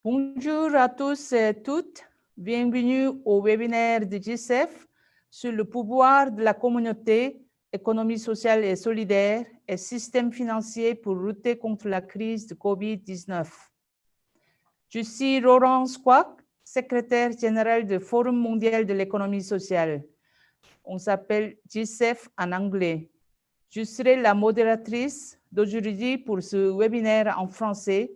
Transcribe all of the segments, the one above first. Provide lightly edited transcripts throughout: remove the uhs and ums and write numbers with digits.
Bonjour à tous et toutes. Bienvenue au webinaire de GICEF sur le pouvoir de la communauté, économie sociale et solidaire et système financier pour lutter contre la crise de COVID-19. Je suis Laurence Kwak, secrétaire général du Forum mondial de l'économie sociale. On s'appelle GICEF en anglais. Je serai la modératrice d'aujourd'hui pour ce webinaire en français,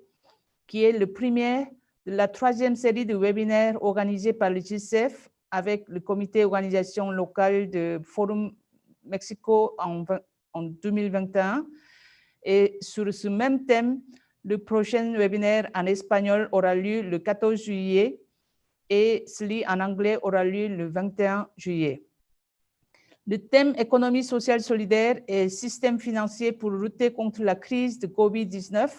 qui est le premier de la troisième série de webinaires organisés par le GICEF avec le comité organisation locale de Forum Mexico en 2021. Et sur ce même thème, le prochain webinaire en espagnol aura lieu le 14 juillet et celui en anglais aura lieu le 21 juillet. Le thème économie sociale solidaire et système financier pour lutter contre la crise de COVID-19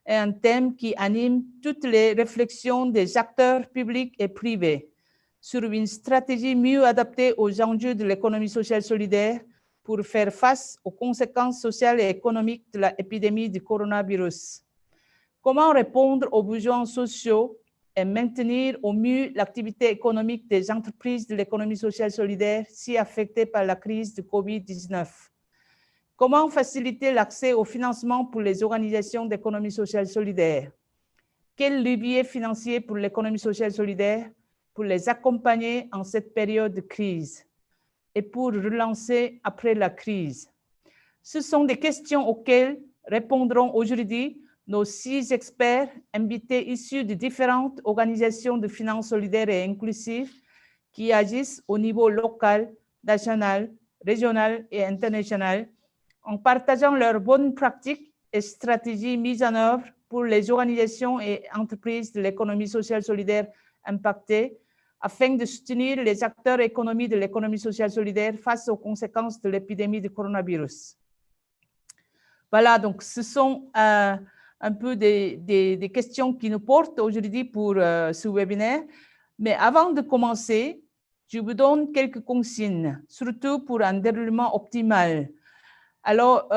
est un thème qui anime toutes les réflexions des acteurs publics et privés sur une stratégie mieux adaptée aux enjeux de l'économie sociale solidaire pour faire face aux conséquences sociales et économiques de l'épidémie du coronavirus. Comment répondre aux besoins sociaux et maintenir au mieux l'activité économique des entreprises de l'économie sociale solidaire si affectées par la crise de COVID-19? Comment faciliter l'accès au financement pour les organisations d'économie sociale solidaire? Quel levier financier pour l'économie sociale solidaire pour les accompagner en cette période de crise et pour relancer après la crise? Ce sont des questions auxquelles répondront aujourd'hui nos 6 experts invités issus de différentes organisations de finances solidaires et inclusives qui agissent au niveau local, national, régional et international en partageant leurs bonnes pratiques et stratégies mises en œuvre pour les organisations et entreprises de l'économie sociale solidaire impactées afin de soutenir les acteurs économiques de l'économie sociale solidaire face aux conséquences de l'épidémie du coronavirus. Voilà, donc ce sont un peu des questions qui nous portent aujourd'hui pour ce webinaire. Mais avant de commencer, je vous donne quelques consignes, surtout pour un déroulement optimal. Alors,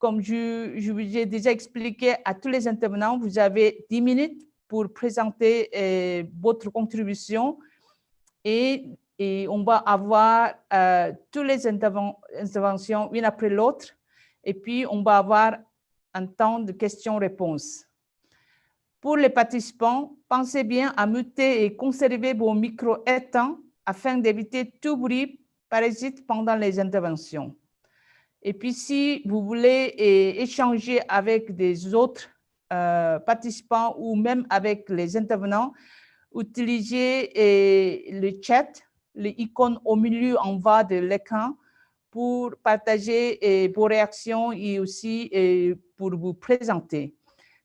comme je vous ai déjà expliqué à tous les intervenants, vous avez 10 minutes pour présenter votre contribution et on va avoir toutes les interventions une après l'autre et puis on va avoir un temps de questions-réponses. Pour les participants, pensez bien à muter et conserver vos micros éteints afin d'éviter tout bruit parasite pendant les interventions. Et puis, si vous voulez échanger avec des autres participants ou même avec les intervenants, utilisez le chat, l'icône au milieu en bas de l'écran pour partager vos réactions et aussi pour vous présenter.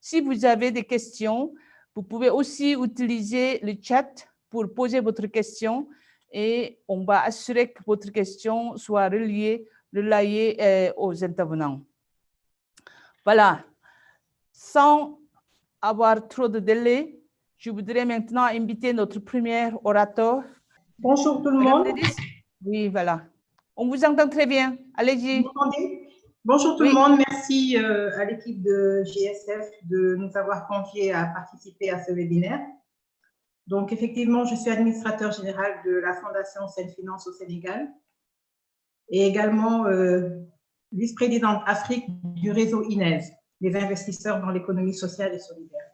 Si vous avez des questions, vous pouvez aussi utiliser le chat pour poser votre question et on va assurer que votre question soit relayée aux intervenants. Voilà. Sans avoir trop de délai, je voudrais maintenant inviter notre premier orateur. Bonjour tout le monde. Oui, voilà. On vous entend très bien. Allez-y. Vous m'entendez? Bonjour tout le monde. Merci à l'équipe de GICEF de nous avoir conviés à participer à ce webinaire. Donc, effectivement, je suis administrateur général de la Fondation Selfinance au Sénégal et également vice-présidente Afrique du réseau INES, les investisseurs dans l'économie sociale et solidaire.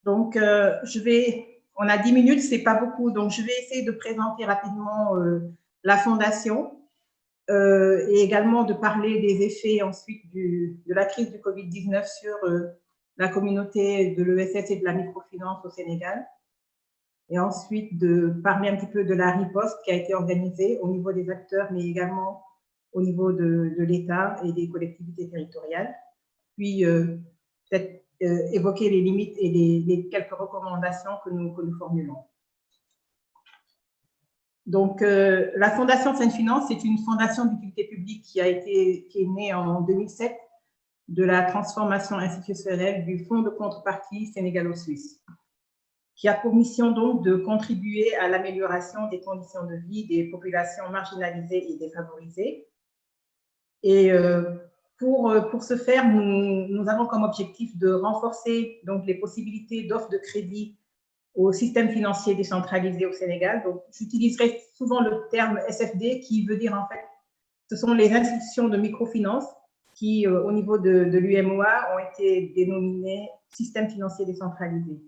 Donc, on a 10 minutes, c'est pas beaucoup, donc je vais essayer de présenter rapidement la Fondation et également de parler des effets ensuite de la crise du Covid-19 sur la communauté de l'ESS et de la microfinance au Sénégal. Et ensuite de parler un petit peu de la riposte qui a été organisée au niveau des acteurs, mais également au niveau de l'État et des collectivités territoriales. Puis peut-être évoquer les limites et les quelques recommandations que nous formulons. Donc, la Fondation Selfinance est une fondation d'utilité publique qui est née en 2007 de la transformation institutionnelle du Fonds de contrepartie sénégalo-suisse, qui a pour mission donc de contribuer à l'amélioration des conditions de vie des populations marginalisées et défavorisées. Et Pour ce faire, nous avons comme objectif de renforcer donc, les possibilités d'offre de crédit au système financier décentralisé au Sénégal. Donc, j'utiliserai souvent le terme SFD qui veut dire en fait, ce sont les institutions de microfinance qui, au niveau de l'UMOA, ont été dénominées système financier décentralisé.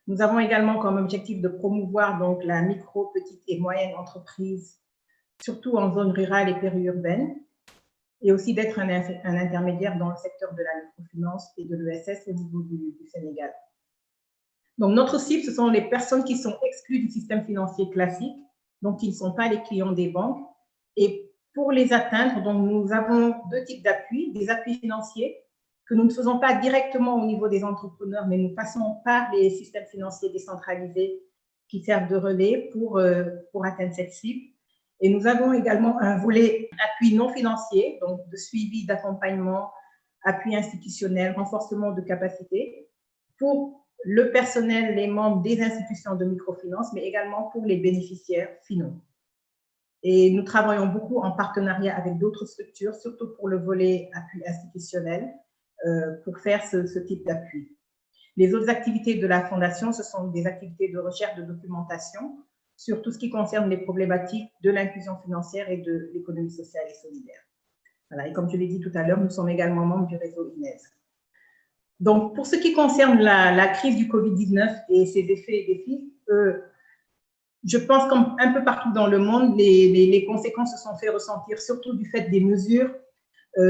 Nous avons également comme objectif de promouvoir donc, la micro, petite et moyenne entreprise, surtout en zone rurale et périurbaine, et aussi d'être un intermédiaire dans le secteur de la microfinance et de l'ESS au niveau du Sénégal. Donc, notre cible, ce sont les personnes qui sont exclues du système financier classique, donc qui ne sont pas les clients des banques. Et pour les atteindre, donc, nous avons deux types d'appuis, des appuis financiers que nous ne faisons pas directement au niveau des entrepreneurs, mais nous passons par les systèmes financiers décentralisés qui servent de relais pour atteindre cette cible. Et nous avons également un volet appui non financier, donc de suivi, d'accompagnement, appui institutionnel, renforcement de capacité pour le personnel, les membres des institutions de microfinance, mais également pour les bénéficiaires finaux. Et nous travaillons beaucoup en partenariat avec d'autres structures, surtout pour le volet appui institutionnel, pour faire ce type d'appui. Les autres activités de la Fondation, ce sont des activités de recherche, de documentation, sur tout ce qui concerne les problématiques de l'inclusion financière et de l'économie sociale et solidaire. Voilà, et comme je l'ai dit tout à l'heure, nous sommes également membres du réseau INES. Donc, pour ce qui concerne la crise du Covid-19 et ses effets et défis, je pense qu'un peu partout dans le monde, les conséquences se sont fait ressentir, surtout du fait des mesures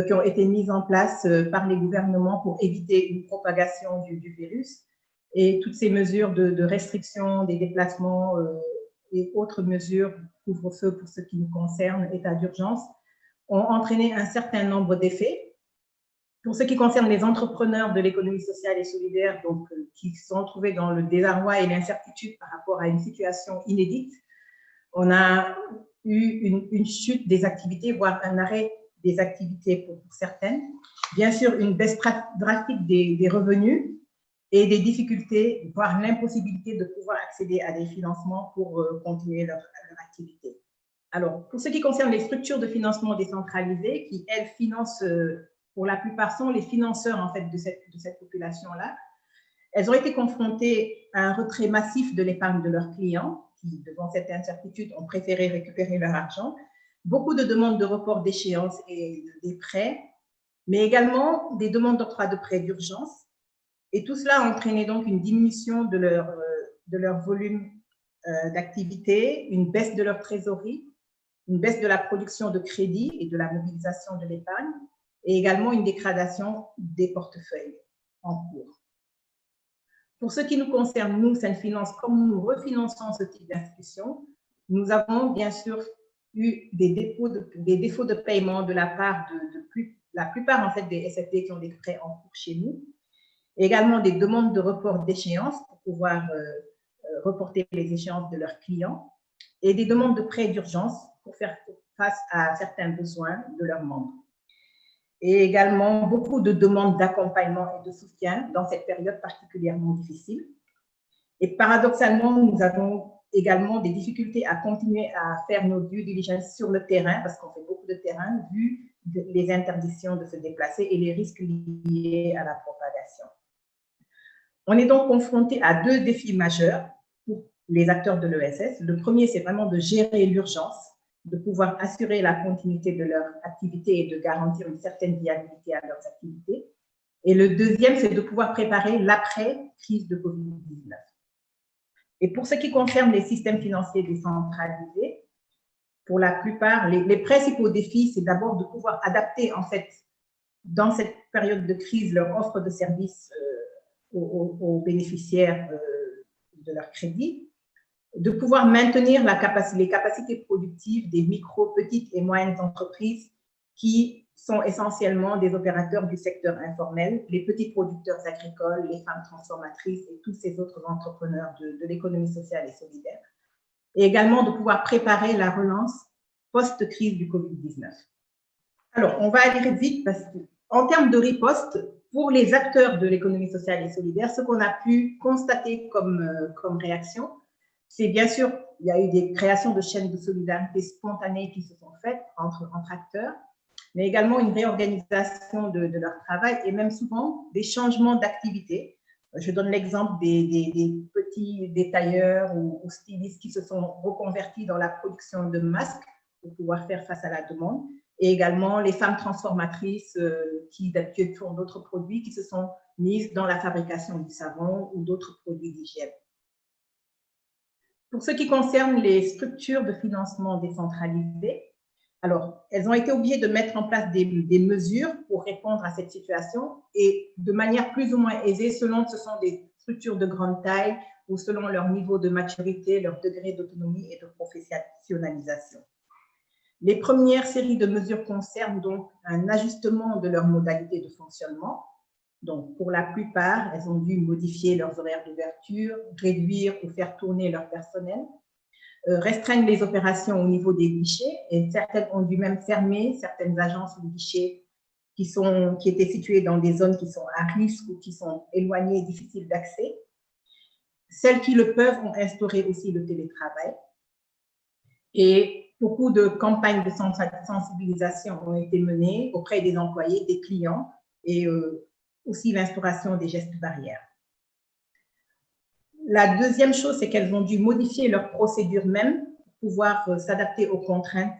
qui ont été mises en place par les gouvernements pour éviter une propagation du virus. Et toutes ces mesures de restriction des déplacements et autres mesures, couvre-feu pour ce qui nous concerne, état d'urgence, ont entraîné un certain nombre d'effets. Pour ce qui concerne les entrepreneurs de l'économie sociale et solidaire, donc, qui se sont trouvés dans le désarroi et l'incertitude par rapport à une situation inédite, on a eu une chute des activités, voire un arrêt des activités pour certaines. Bien sûr, une baisse drastique des revenus et des difficultés, voire l'impossibilité de pouvoir accéder à des financements pour continuer leur activité. Alors, pour ce qui concerne les structures de financement décentralisées, qui, elles, financent, pour la plupart, sont les financeurs en fait, de cette population-là, elles ont été confrontées à un retrait massif de l'épargne de leurs clients, qui, devant cette incertitude, ont préféré récupérer leur argent. Beaucoup de demandes de report d'échéance et des prêts, mais également des demandes d'octroi de prêts d'urgence. Et tout cela a entraîné donc une diminution de leur volume d'activité, une baisse de leur trésorerie, une baisse de la production de crédit et de la mobilisation de l'épargne, et également une dégradation des portefeuilles en cours. Pour ce qui nous concerne, nous, Sen Finance, comme nous refinançons ce type d'institution, nous avons bien sûr eu des défauts de paiement de la part de la plupart en fait, des SFD qui ont des prêts en cours chez nous, et également des demandes de report d'échéance pour pouvoir reporter les échéances de leurs clients, et des demandes de prêts d'urgence pour faire face à certains besoins de leurs membres. Et également beaucoup de demandes d'accompagnement et de soutien dans cette période particulièrement difficile. Et paradoxalement, nous avons également des difficultés à continuer à faire nos due diligence sur le terrain, parce qu'on fait beaucoup de terrain, vu les interdictions de se déplacer et les risques liés à la propagation. On est donc confronté à deux défis majeurs pour les acteurs de l'ESS. Le premier, c'est vraiment de gérer l'urgence, de pouvoir assurer la continuité de leur activité et de garantir une certaine viabilité à leurs activités. Et le deuxième, c'est de pouvoir préparer l'après-crise de Covid-19. Et pour ce qui concerne les systèmes financiers décentralisés, pour la plupart, les principaux défis, c'est d'abord de pouvoir adapter, en fait, dans cette période de crise, leur offre de services aux bénéficiaires de leur crédit, de pouvoir maintenir les capacités productives des micro, petites et moyennes entreprises qui sont essentiellement des opérateurs du secteur informel, les petits producteurs agricoles, les femmes transformatrices et tous ces autres entrepreneurs de l'économie sociale et solidaire, et également de pouvoir préparer la relance post-crise du Covid-19. Alors, on va aller vite parce qu'en termes de riposte, pour les acteurs de l'économie sociale et solidaire, ce qu'on a pu constater comme réaction, c'est bien sûr, il y a eu des créations de chaînes de solidarité spontanées qui se sont faites entre acteurs, mais également une réorganisation de leur travail et même souvent des changements d'activité. Je donne l'exemple des petits détailleurs ou stylistes qui se sont reconvertis dans la production de masques pour pouvoir faire face à la demande, et également les femmes transformatrices qui d'habitude font d'autres produits qui se sont mises dans la fabrication du savon ou d'autres produits d'hygiène. Pour ce qui concerne les structures de financement décentralisées, alors, elles ont été obligées de mettre en place des mesures pour répondre à cette situation et de manière plus ou moins aisée selon ce sont des structures de grande taille ou selon leur niveau de maturité, leur degré d'autonomie et de professionnalisation. Les premières séries de mesures concernent donc un ajustement de leurs modalités de fonctionnement. Donc, pour la plupart, elles ont dû modifier leurs horaires d'ouverture, réduire ou faire tourner leur personnel, restreignent les opérations au niveau des guichets et certaines ont dû même fermer certaines agences ou guichets qui étaient situées dans des zones qui sont à risque ou qui sont éloignées et difficiles d'accès. Celles qui le peuvent ont instauré aussi le télétravail et beaucoup de campagnes de sensibilisation ont été menées auprès des employés, des clients et aussi l'instauration des gestes barrières. La deuxième chose, c'est qu'elles ont dû modifier leurs procédures même pour pouvoir s'adapter aux contraintes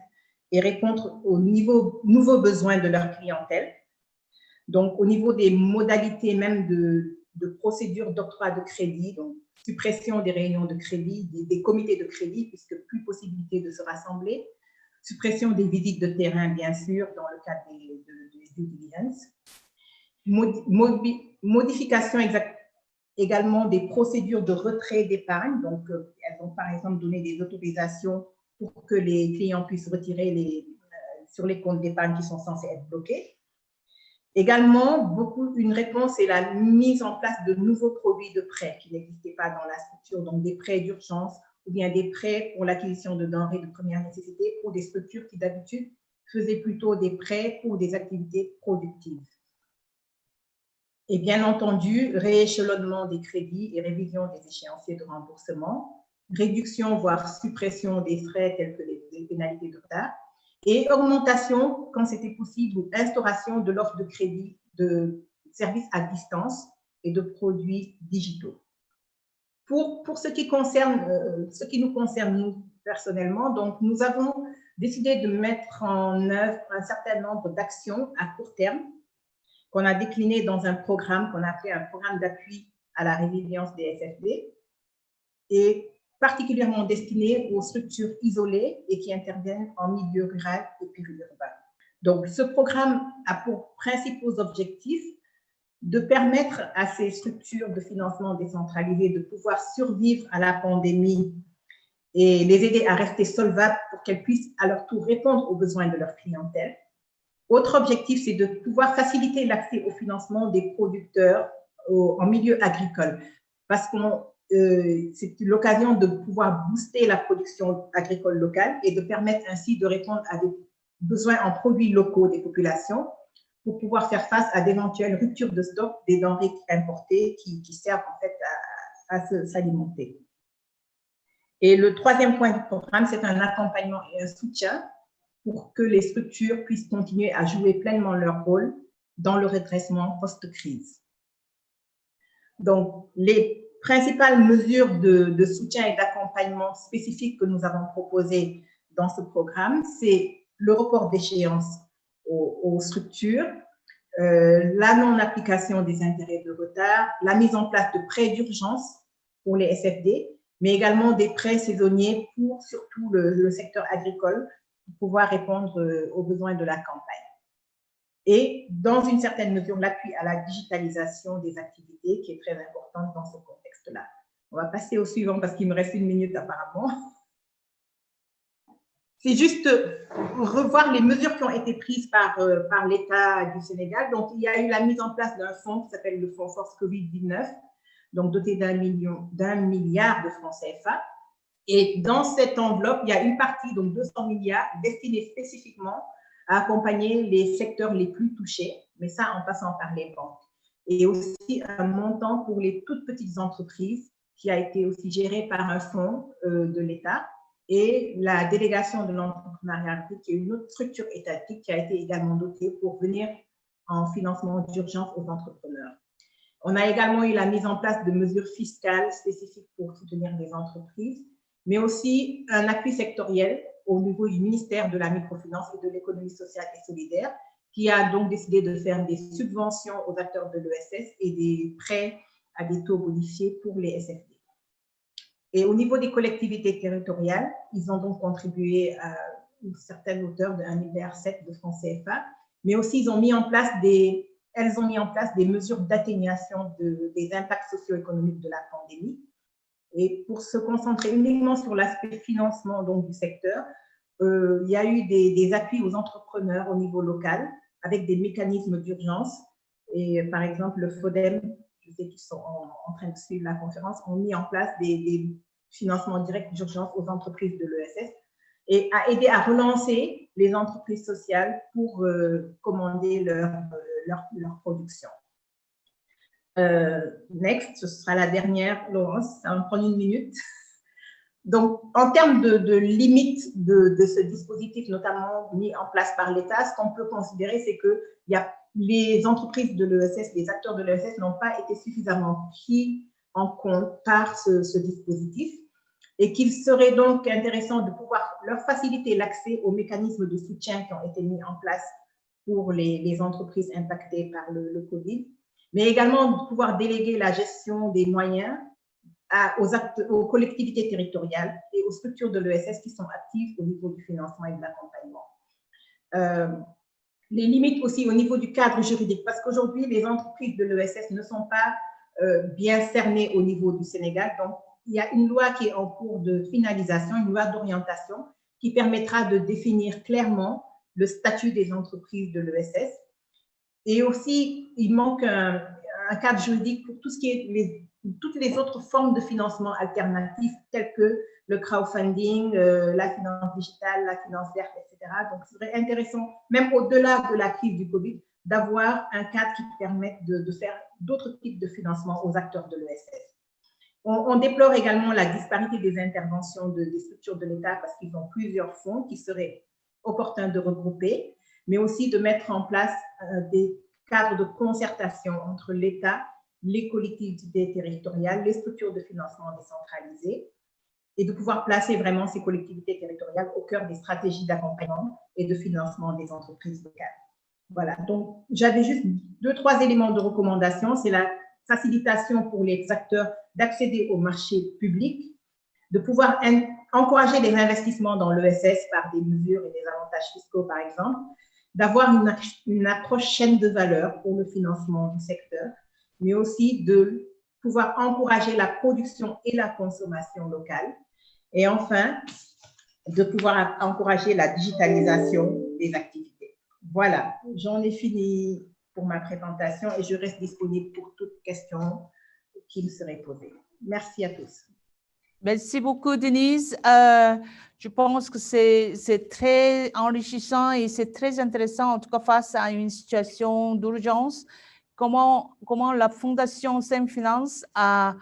et répondre aux nouveaux besoins de leur clientèle. Donc, au niveau des modalités même de procédures d'octroi de crédit, donc suppression des réunions de crédit, des comités de crédit, puisque plus possibilité de se rassembler, suppression des visites de terrain, bien sûr, dans le cadre des due diligence, modification également des procédures de retrait d'épargne. Donc, elles ont par exemple donné des autorisations pour que les clients puissent retirer sur les comptes d'épargne qui sont censés être bloqués. Également, une réponse est la mise en place de nouveaux produits de prêt qui n'existaient pas dans la structure, donc des prêts d'urgence ou bien des prêts pour l'acquisition de denrées de première nécessité pour des structures qui d'habitude faisaient plutôt des prêts pour des activités productives. Et bien entendu, rééchelonnement des crédits et révision des échéanciers de remboursement, réduction voire suppression des frais tels que les pénalités de retard, et augmentation, quand c'était possible, ou instauration de l'offre de crédit de services à distance et de produits digitaux. Pour ce qui nous concerne, nous, personnellement, donc nous avons décidé de mettre en œuvre un certain nombre d'actions à court terme qu'on a décliné dans un programme qu'on a fait un programme d'appui à la résilience des SFD et particulièrement destiné aux structures isolées et qui interviennent en milieu rural et périurbain. Donc, ce programme a pour principaux objectifs de permettre à ces structures de financement décentralisées de pouvoir survivre à la pandémie et les aider à rester solvables pour qu'elles puissent à leur tour répondre aux besoins de leur clientèle. Autre objectif, c'est de pouvoir faciliter l'accès au financement des producteurs en milieu agricole, parce que c'est l'occasion de pouvoir booster la production agricole locale et de permettre ainsi de répondre à des besoins en produits locaux des populations pour pouvoir faire face à d'éventuelles ruptures de stock des denrées importées qui servent en fait à s'alimenter. Et le troisième point du programme, c'est un accompagnement et un soutien pour que les structures puissent continuer à jouer pleinement leur rôle dans le redressement post-crise. Donc, les principales mesures de soutien et d'accompagnement spécifiques que nous avons proposées dans ce programme, c'est le report d'échéance aux structures, la non-application des intérêts de retard, la mise en place de prêts d'urgence pour les SFD, mais également des prêts saisonniers pour surtout le secteur agricole, pour pouvoir répondre aux besoins de la campagne. Et dans une certaine mesure, l'appui à la digitalisation des activités qui est très importante dans ce contexte-là. On va passer au suivant parce qu'il me reste 1 minute apparemment. C'est juste revoir les mesures qui ont été prises par l'État du Sénégal. Donc, il y a eu la mise en place d'un fonds qui s'appelle le Fonds Force Covid-19, donc doté d'1 milliard de francs CFA. Et dans cette enveloppe, il y a une partie, donc 200 milliards, destinée spécifiquement à accompagner les secteurs les plus touchés, mais ça en passant par les banques. Et aussi un montant pour les toutes petites entreprises qui a été aussi géré par un fonds de l'État et la délégation de l'entrepreneuriat rapide, qui est une autre structure étatique qui a été également dotée pour venir en financement d'urgence aux entrepreneurs. On a également eu la mise en place de mesures fiscales spécifiques pour soutenir les entreprises, mais aussi un appui sectoriel au niveau du ministère de la microfinance et de l'économie sociale et solidaire, qui a donc décidé de faire des subventions aux acteurs de l'ESS et des prêts à des taux bonifiés pour les SFD. Et au niveau des collectivités territoriales, ils ont donc contribué à une certaine hauteur de 1,7 milliard de francs CFA, mais aussi elles ont mis en place des mesures d'atténuation des impacts socio-économiques de la pandémie. Et pour se concentrer uniquement sur l'aspect financement donc, du secteur, il y a eu des appuis aux entrepreneurs au niveau local avec des mécanismes d'urgence. Et par exemple, le FODEM, je sais qu'ils sont en train de suivre la conférence, ont mis en place des financements directs d'urgence aux entreprises de l'ESS et a aidé à relancer les entreprises sociales pour commander leur production. Next, ce sera la dernière, Laurence, ça va me prendre 1 minute. Donc, en termes de limites de ce dispositif, notamment mis en place par l'État, ce qu'on peut considérer, c'est que les entreprises de l'ESS, les acteurs de l'ESS n'ont pas été suffisamment pris en compte par ce dispositif et qu'il serait donc intéressant de pouvoir leur faciliter l'accès aux mécanismes de soutien qui ont été mis en place pour les entreprises impactées par le Covid, mais également de pouvoir déléguer la gestion des moyens aux collectivités territoriales et aux structures de l'ESS qui sont actives au niveau du financement et de l'accompagnement. Les limites aussi au niveau du cadre juridique, parce qu'aujourd'hui, les entreprises de l'ESS ne sont pas bien cernées au niveau du Sénégal. Donc, il y a une loi qui est en cours de finalisation, une loi d'orientation qui permettra de définir clairement le statut des entreprises de l'ESS. Et aussi, il manque un cadre juridique pour tout ce qui est toutes les autres formes de financement alternatifs, telles que le crowdfunding, la finance digitale, la finance verte, etc. Donc, ce serait intéressant, même au-delà de la crise du Covid, d'avoir un cadre qui permette de faire d'autres types de financement aux acteurs de l'ESS. On déplore également la disparité des interventions des structures de l'État parce qu'ils ont plusieurs fonds qui seraient opportuns de regrouper, mais aussi de mettre en place des cadres de concertation entre l'État, les collectivités territoriales, les structures de financement décentralisées, et de pouvoir placer vraiment ces collectivités territoriales au cœur des stratégies d'accompagnement et de financement des entreprises locales. Voilà, donc j'avais juste 2-3 éléments de recommandation. C'est la facilitation pour les acteurs d'accéder au marché public, de pouvoir encourager les investissements dans l'ESS par des mesures et des avantages fiscaux, par exemple, d'avoir une approche chaîne de valeur pour le financement du secteur, mais aussi de pouvoir encourager la production et la consommation locale. Et enfin, de pouvoir encourager la digitalisation des activités. Voilà, j'en ai fini pour ma présentation et je reste disponible pour toute question qui me serait posée. Merci à tous. Merci beaucoup, Denise. Je pense que c'est très enrichissant et c'est très intéressant, en tout cas face à une situation d'urgence, comment la Fondation Semfinance a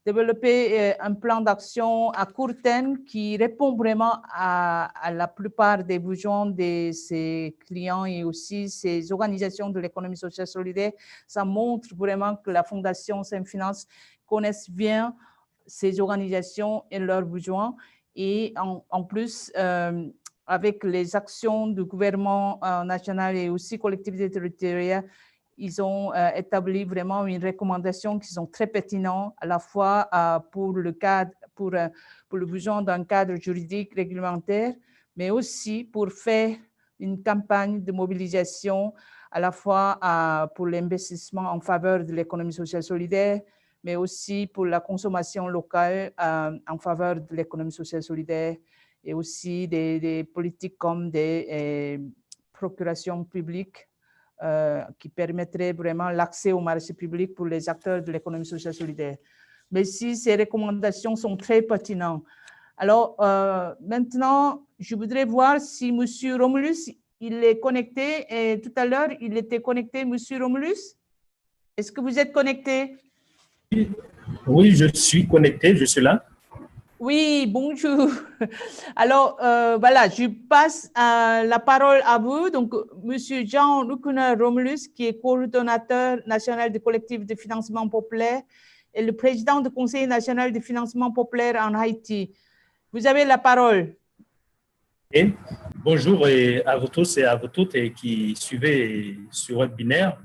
développé un plan d'action à court terme qui répond vraiment à la plupart des besoins de ses clients et aussi ses organisations de l'économie sociale solidaire. Ça montre vraiment que la Fondation Semfinance connaît bien ces organisations et leurs besoins. Et en plus, avec les actions du gouvernement national et aussi collectivités territoriales, ils ont établi vraiment une recommandation qui sont très pertinentes à la fois pour le cadre, pour le besoin d'un cadre juridique réglementaire, mais aussi pour faire une campagne de mobilisation à la fois pour l'investissement en faveur de l'économie sociale solidaire, mais aussi pour la consommation locale en faveur de l'économie sociale solidaire et aussi des politiques comme des procurations publiques qui permettraient vraiment l'accès au marché public pour les acteurs de l'économie sociale solidaire. Mais si ces recommandations sont très pertinentes. Alors, maintenant, je voudrais voir si M. Romulus, il est connecté. Et tout à l'heure, il était connecté, M. Romulus. Est-ce que vous êtes connecté? Oui, je suis connecté, je suis là. Oui, bonjour. Alors, voilà, je passe la parole à vous. Donc, Monsieur Jean Lukuna Romulus, qui est coordonnateur national du collectif de financement populaire et le président du Conseil national de financement populaire en Haïti. Vous avez la parole. Et bonjour à vous tous et à vous toutes qui suivez ce webinaire.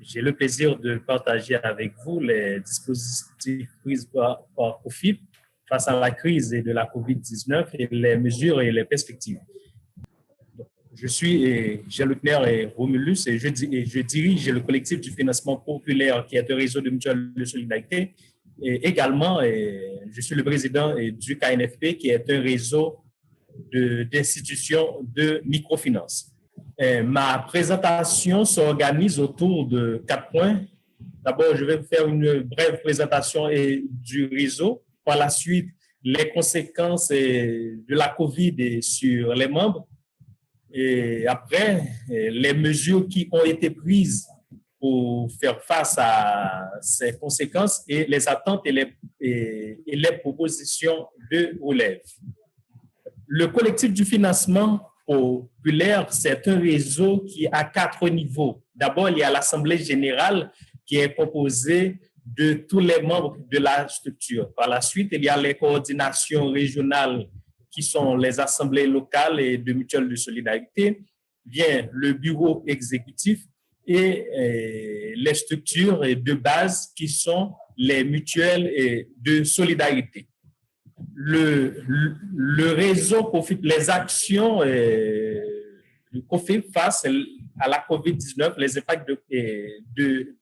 J'ai le plaisir de partager avec vous les dispositifs pris par COFIP face à la crise de la COVID-19 et les mesures et les perspectives. Je suis Jean-Luc et Romulus et je dirige le collectif du financement populaire qui est un réseau de mutuelles de solidarité. Et également, je suis le président du KNFP qui est un réseau d'institutions de microfinance. Ma présentation s'organise autour de 4 points. D'abord, je vais vous faire une brève présentation du réseau. Par la suite, les conséquences de la COVID sur les membres. Et après, les mesures qui ont été prises pour faire face à ces conséquences et les attentes et les propositions de relève. Le collectif du financement populaire, c'est un réseau qui a 4 niveaux. D'abord, il y a l'Assemblée générale qui est composée de tous les membres de la structure. Par la suite, il y a les coordinations régionales qui sont les assemblées locales et de mutuelles de solidarité, vient le bureau exécutif et les structures de base qui sont les mutuelles de solidarité. Le réseau COFIP, les actions du COFIP face à la COVID-19, les impacts de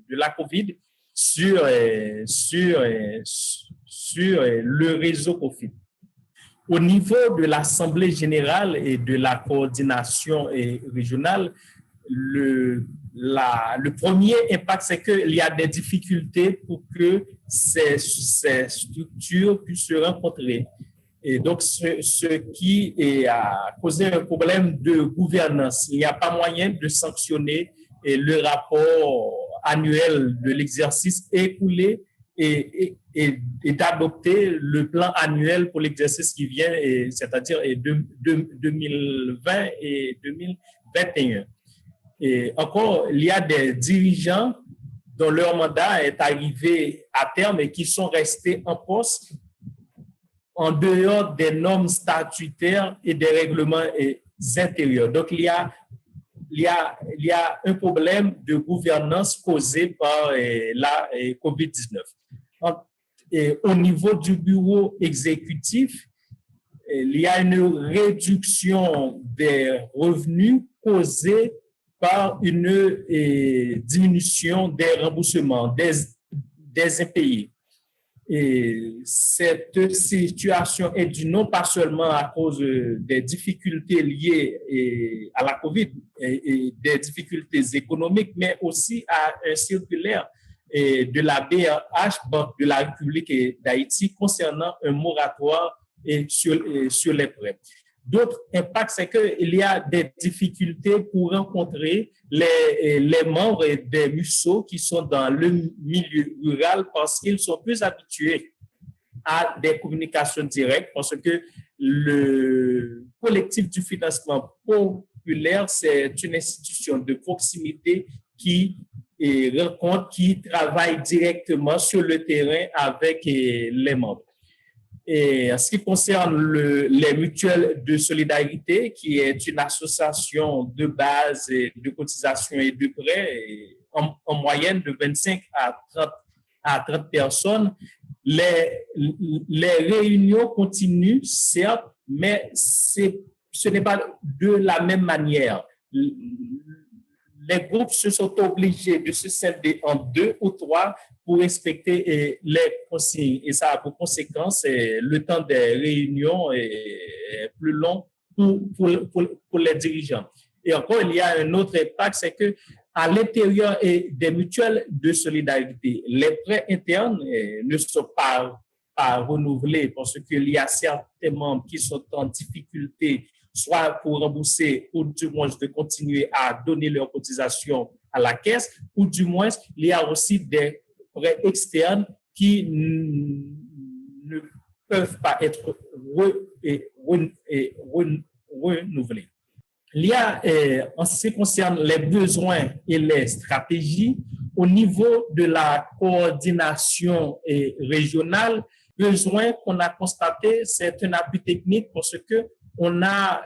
la COVID sur le réseau COFIP. Au niveau de l'Assemblée générale et de la coordination régionale, le premier impact, c'est qu'il y a des difficultés pour que ces structures puissent se rencontrer. Et donc, ce qui a causé un problème de gouvernance. Il n'y a pas moyen de sanctionner le rapport annuel de l'exercice écoulé et d'adopter le plan annuel pour l'exercice qui vient, c'est-à-dire 2020 et 2021. Et encore, il y a des dirigeants dont leur mandat est arrivé à terme et qui sont restés en poste en dehors des normes statutaires et des règlements intérieurs. Donc, il y a un problème de gouvernance causé par la COVID-19. Au niveau du bureau exécutif, il y a une réduction des revenus causée par une diminution des remboursements des impayés. Et cette situation est due non pas seulement à cause des difficultés liées à la COVID et des difficultés économiques, mais aussi à un circulaire de la BRH, Banque de la République d'Haïti, concernant un moratoire sur les prêts. D'autres impacts, c'est qu'il y a des difficultés pour rencontrer les membres des MUSO qui sont dans le milieu rural parce qu'ils sont plus habitués à des communications directes, parce que le collectif du financement populaire, c'est une institution de proximité qui travaille directement sur le terrain avec les membres. Et en ce qui concerne les mutuelles de solidarité, qui est une association de base de cotisation et de prêts, en moyenne de 25 à 30 personnes, les réunions continuent, certes, mais ce n'est pas de la même manière. Les groupes se sont obligés de se scinder en 2 ou 3 pour respecter les consignes. Et ça a pour conséquence le temps des réunions est plus long pour les dirigeants. Et encore, il y a un autre impact, c'est qu'à l'intérieur des mutuelles de solidarité, les prêts internes ne sont pas renouvelés parce qu'il y a certains membres qui sont en difficulté, soit pour rembourser ou du moins de continuer à donner leur cotisation à la caisse, ou du moins, il y a aussi des prêts externes qui ne peuvent pas être renouvelés. Il y a, en ce qui concerne les besoins et les stratégies, au niveau de la coordination régionale, besoin qu'on a constaté, c'est un appui technique parce que on a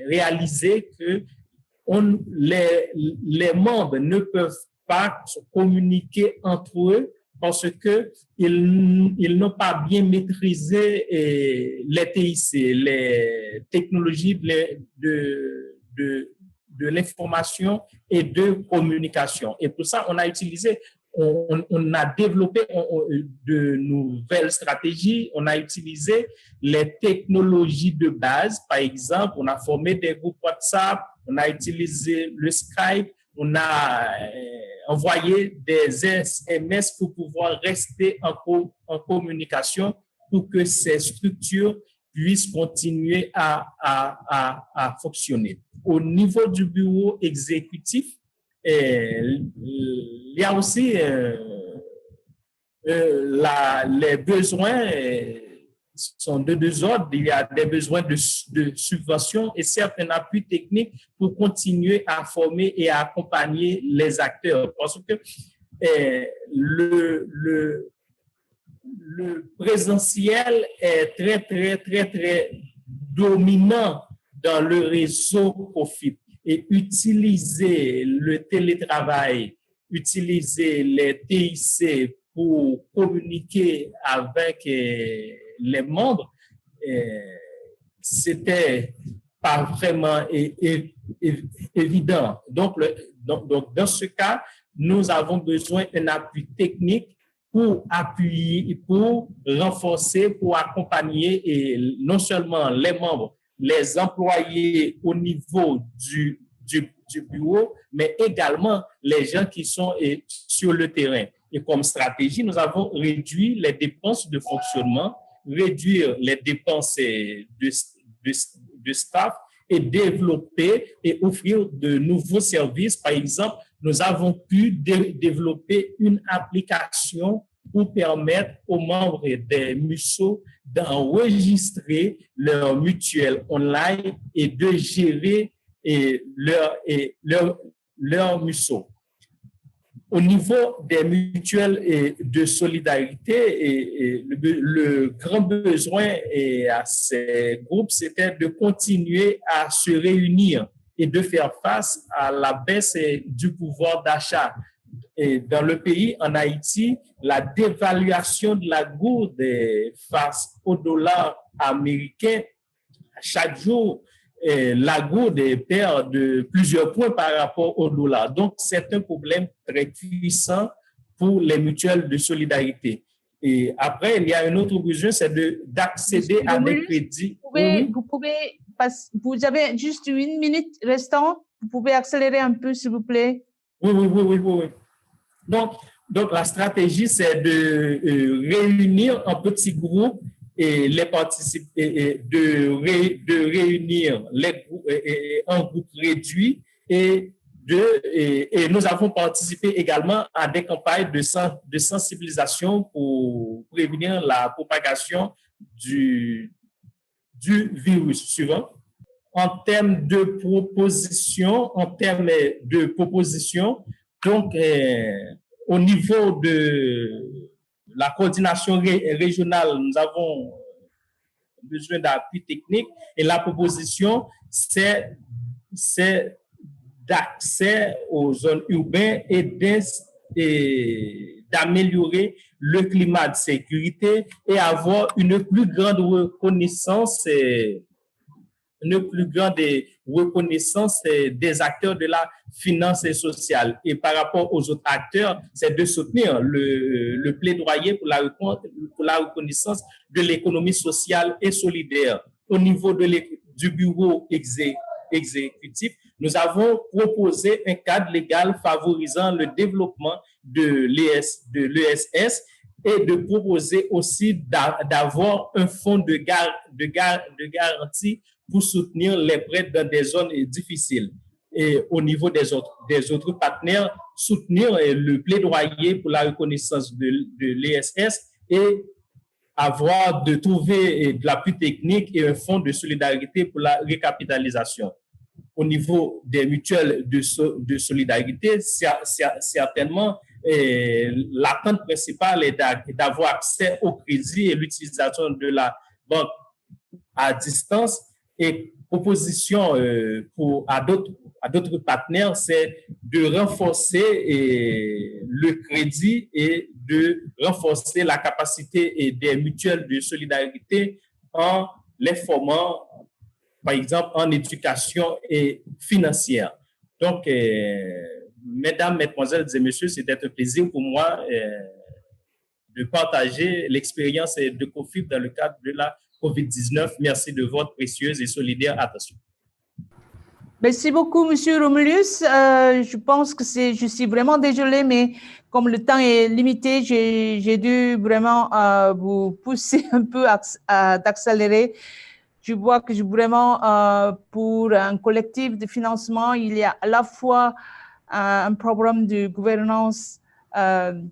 réalisé que les membres ne peuvent pas communiquer entre eux parce que ils n'ont pas bien maîtrisé les TIC, les technologies de l'information et de communication. Et pour ça, on a utilisé, on a développé de nouvelles stratégies, on a utilisé les technologies de base. Par exemple, on a formé des groupes WhatsApp, on a utilisé le Skype, on a envoyé des SMS pour pouvoir rester en communication pour que ces structures puissent continuer à fonctionner. Au niveau du bureau exécutif, il y a aussi les besoins sont de deux ordres. Il y a des besoins de subventions et certes un appui technique pour continuer à former et à accompagner les acteurs. Parce que le présentiel est très dominant dans le réseau Profit. Et utiliser le télétravail, utiliser les TIC pour communiquer avec les membres, c'était pas vraiment évident. Donc, dans ce cas, nous avons besoin d'un appui technique pour appuyer, pour renforcer, pour accompagner et non seulement les membres, les employés au niveau du bureau, mais également les gens qui sont sur le terrain. Et comme stratégie, nous avons réduit les dépenses de fonctionnement, réduire les dépenses de staff et développer et offrir de nouveaux services. Par exemple, nous avons pu développer une application pour permettre aux membres des MUSO d'enregistrer leur mutuelle online et de gérer leur MUSO. Au niveau des mutuelles de solidarité, le grand besoin à ces groupes, c'était de continuer à se réunir et de faire face à la baisse du pouvoir d'achat. Et dans le pays, en Haïti, la dévaluation de la gourde face au dollar américain, chaque jour, la gourde perd de plusieurs points par rapport au dollar. Donc, c'est un problème très puissant pour les mutuelles de solidarité. Et après, il y a un autre besoin, c'est d'accéder à des crédits. Vous avez juste 1 minute restante. Vous pouvez accélérer un peu, s'il vous plaît. Oui. Donc, la stratégie, c'est de réunir en petits groupes et les participer, de réunir les groupes en groupes réduits et nous avons participé également à des campagnes de sensibilisation pour prévenir la propagation du virus suivant. En termes de proposition, donc au niveau de la coordination régionale, nous avons besoin d'appui technique et la proposition, c'est d'accès aux zones urbaines et d'améliorer le climat de sécurité et avoir une plus grande reconnaissance des acteurs de la finance sociale. Et par rapport aux autres acteurs, c'est de soutenir le plaidoyer pour la reconnaissance de l'économie sociale et solidaire. Au niveau du bureau exécutif, nous avons proposé un cadre légal favorisant le développement de l'ESS et de proposer aussi d'avoir un fonds de garantie pour soutenir les prêts dans des zones difficiles. Et au niveau des autres partenaires, soutenir le plaidoyer pour la reconnaissance de l'ESS et de trouver de l'appui technique et un fonds de solidarité pour la recapitalisation. Au niveau des mutuelles de solidarité, certainement, l'attente principale est d'avoir accès au crédit et l'utilisation de la banque à distance. Et proposition à d'autres partenaires, c'est de renforcer le crédit et de renforcer la capacité des mutuelles de solidarité en les formant, par exemple, en éducation et financière. Donc, mesdames, mesdemoiselles et messieurs, c'était un plaisir pour moi de partager l'expérience de COFIP dans le cadre de la COVID-19. Merci de votre précieuse et solidaire attention. Merci beaucoup, Monsieur Romulus. Je pense que je suis vraiment désolée, mais comme le temps est limité, j'ai dû vraiment vous pousser un peu d'accélérer. Je vois que vraiment, pour un collectif de financement, il y a à la fois un problème de gouvernance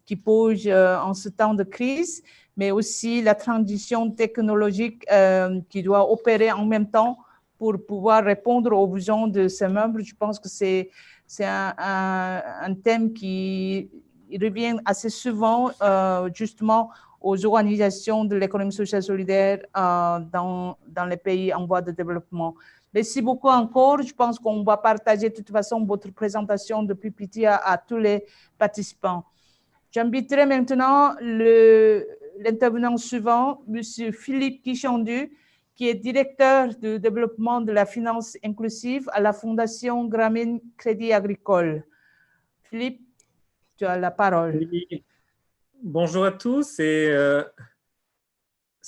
qui pose en ce temps de crise, mais aussi la transition technologique qui doit opérer en même temps pour pouvoir répondre aux besoins de ces membres. Je pense que c'est un thème qui revient assez souvent justement aux organisations de l'économie sociale solidaire dans les pays en voie de développement. Merci beaucoup encore. Je pense qu'on va partager de toute façon votre présentation de PPT à tous les participants. J'inviterai maintenant l'intervenant suivant, M. Philippe Kichandu, qui est directeur de développement de la finance inclusive à la Fondation Grameen Crédit Agricole. Philippe, tu as la parole. Oui. Bonjour à tous. C'est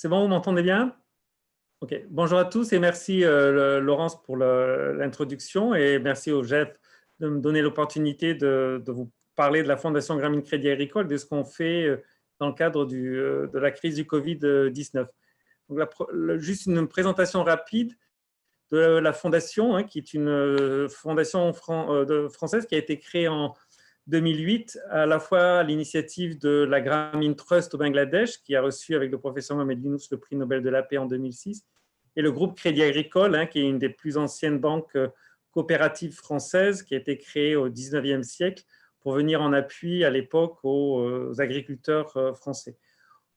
bon, vous m'entendez bien? Ok. Bonjour à tous et merci Laurence pour l'introduction et merci au GEF de me donner l'opportunité de vous parler de la Fondation Grameen Crédit Agricole, de ce qu'on fait dans le cadre de la crise du Covid-19. Donc, juste une présentation rapide de la fondation, hein, qui est une fondation française qui a été créée en 2008, à la fois à l'initiative de la Grameen Trust au Bangladesh, qui a reçu avec le professeur Mohamed Yunus le prix Nobel de la paix en 2006, et le groupe Crédit Agricole, hein, qui est une des plus anciennes banques coopératives françaises, qui a été créée au 19e siècle pour venir en appui à l'époque aux agriculteurs français.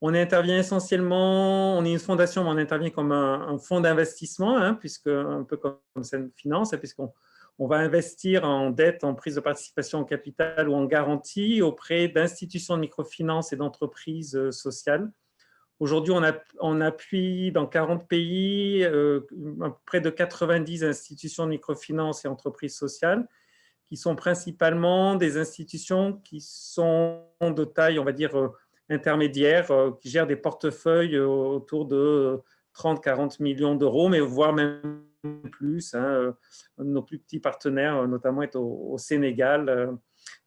On intervient essentiellement, on est une fondation, mais on intervient comme un fonds d'investissement, hein, un peu comme Sen Finance, puisqu'on va investir en dette, en prise de participation au capital ou en garantie auprès d'institutions de microfinance et d'entreprises sociales. Aujourd'hui, on appuie dans 40 pays près de 90 institutions de microfinance et entreprises sociales, qui sont principalement des institutions qui sont de taille, on va dire, intermédiaire, qui gèrent des portefeuilles autour de 30-40 millions d'euros, mais voire même plus. Hein. Nos plus petits partenaires, notamment, est au Sénégal,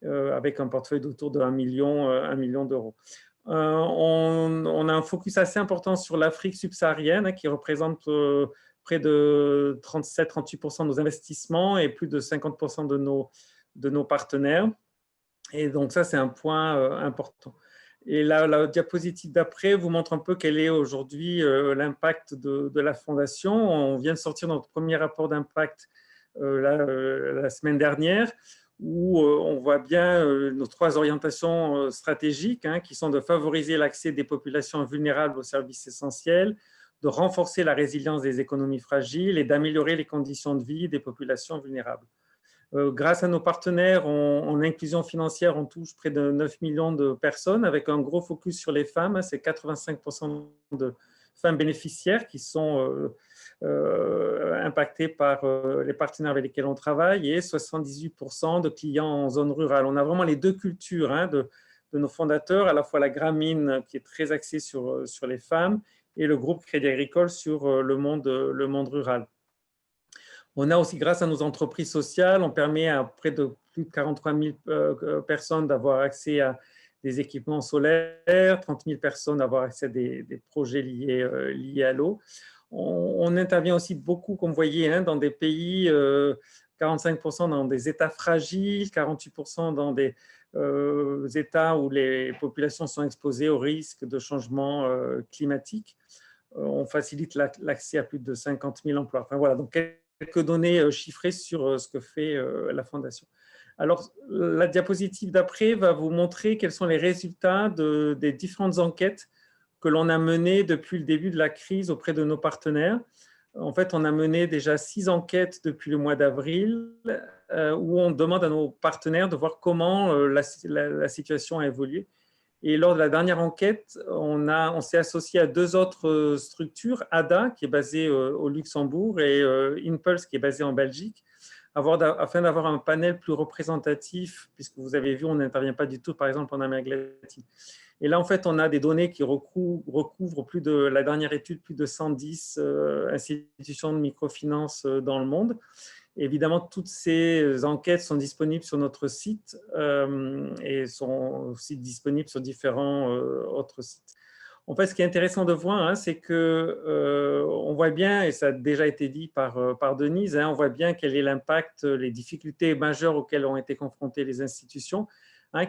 avec un portefeuille d'autour de 1 million d'euros. On a un focus assez important sur l'Afrique subsaharienne, hein, qui représente près de 37-38% de nos investissements et plus de 50% de nos partenaires. Et donc ça, c'est un point important. Et la diapositive d'après vous montre un peu quel est aujourd'hui l'impact de la Fondation. On vient de sortir notre premier rapport d'impact la semaine dernière, où on voit bien nos 3 orientations stratégiques, hein, qui sont de favoriser l'accès des populations vulnérables aux services essentiels, de renforcer la résilience des économies fragiles et d'améliorer les conditions de vie des populations vulnérables. Grâce à nos partenaires en inclusion financière, on touche près de 9 millions de personnes avec un gros focus sur les femmes. C'est 85% de femmes bénéficiaires qui sont impactées par les partenaires avec lesquels on travaille et 78% de clients en zone rurale. On a vraiment les 2 cultures, hein, de nos fondateurs, à la fois la Grameen qui est très axée sur les femmes et le groupe Crédit Agricole sur le monde rural. On a aussi, grâce à nos entreprises sociales, on permet à près de plus de 43 000 personnes d'avoir accès à des équipements solaires, 30 000 personnes d'avoir accès à des projets liés à l'eau. On intervient aussi beaucoup, comme vous voyez, hein, dans des pays, 45% dans des États fragiles, 48% dans des États où les populations sont exposées au risque de changement climatique. On facilite l'accès à plus de 50 000 emplois. Enfin, voilà, donc quelques données chiffrées sur ce que fait la Fondation. Alors, la diapositive d'après va vous montrer quels sont les résultats des différentes enquêtes que l'on a menées depuis le début de la crise auprès de nos partenaires. En fait, on a mené déjà 6 enquêtes depuis le mois d'avril où on demande à nos partenaires de voir comment la situation a évolué. Et lors de la dernière enquête, on s'est associé à 2 autres structures, ADA, qui est basée au Luxembourg, et Impulse, qui est basée en Belgique, afin d'avoir un panel plus représentatif, puisque vous avez vu, on n'intervient pas du tout, par exemple, en Amérique latine. Et là, en fait, on a des données qui recouvrent plus de la dernière étude, plus de 110 institutions de microfinance dans le monde. Évidemment, toutes ces enquêtes sont disponibles sur notre site et sont aussi disponibles sur différents autres sites. En fait, ce qui est intéressant de voir, c'est qu'on voit bien, et ça a déjà été dit par Denise, on voit bien quel est l'impact, les difficultés majeures auxquelles ont été confrontées les institutions,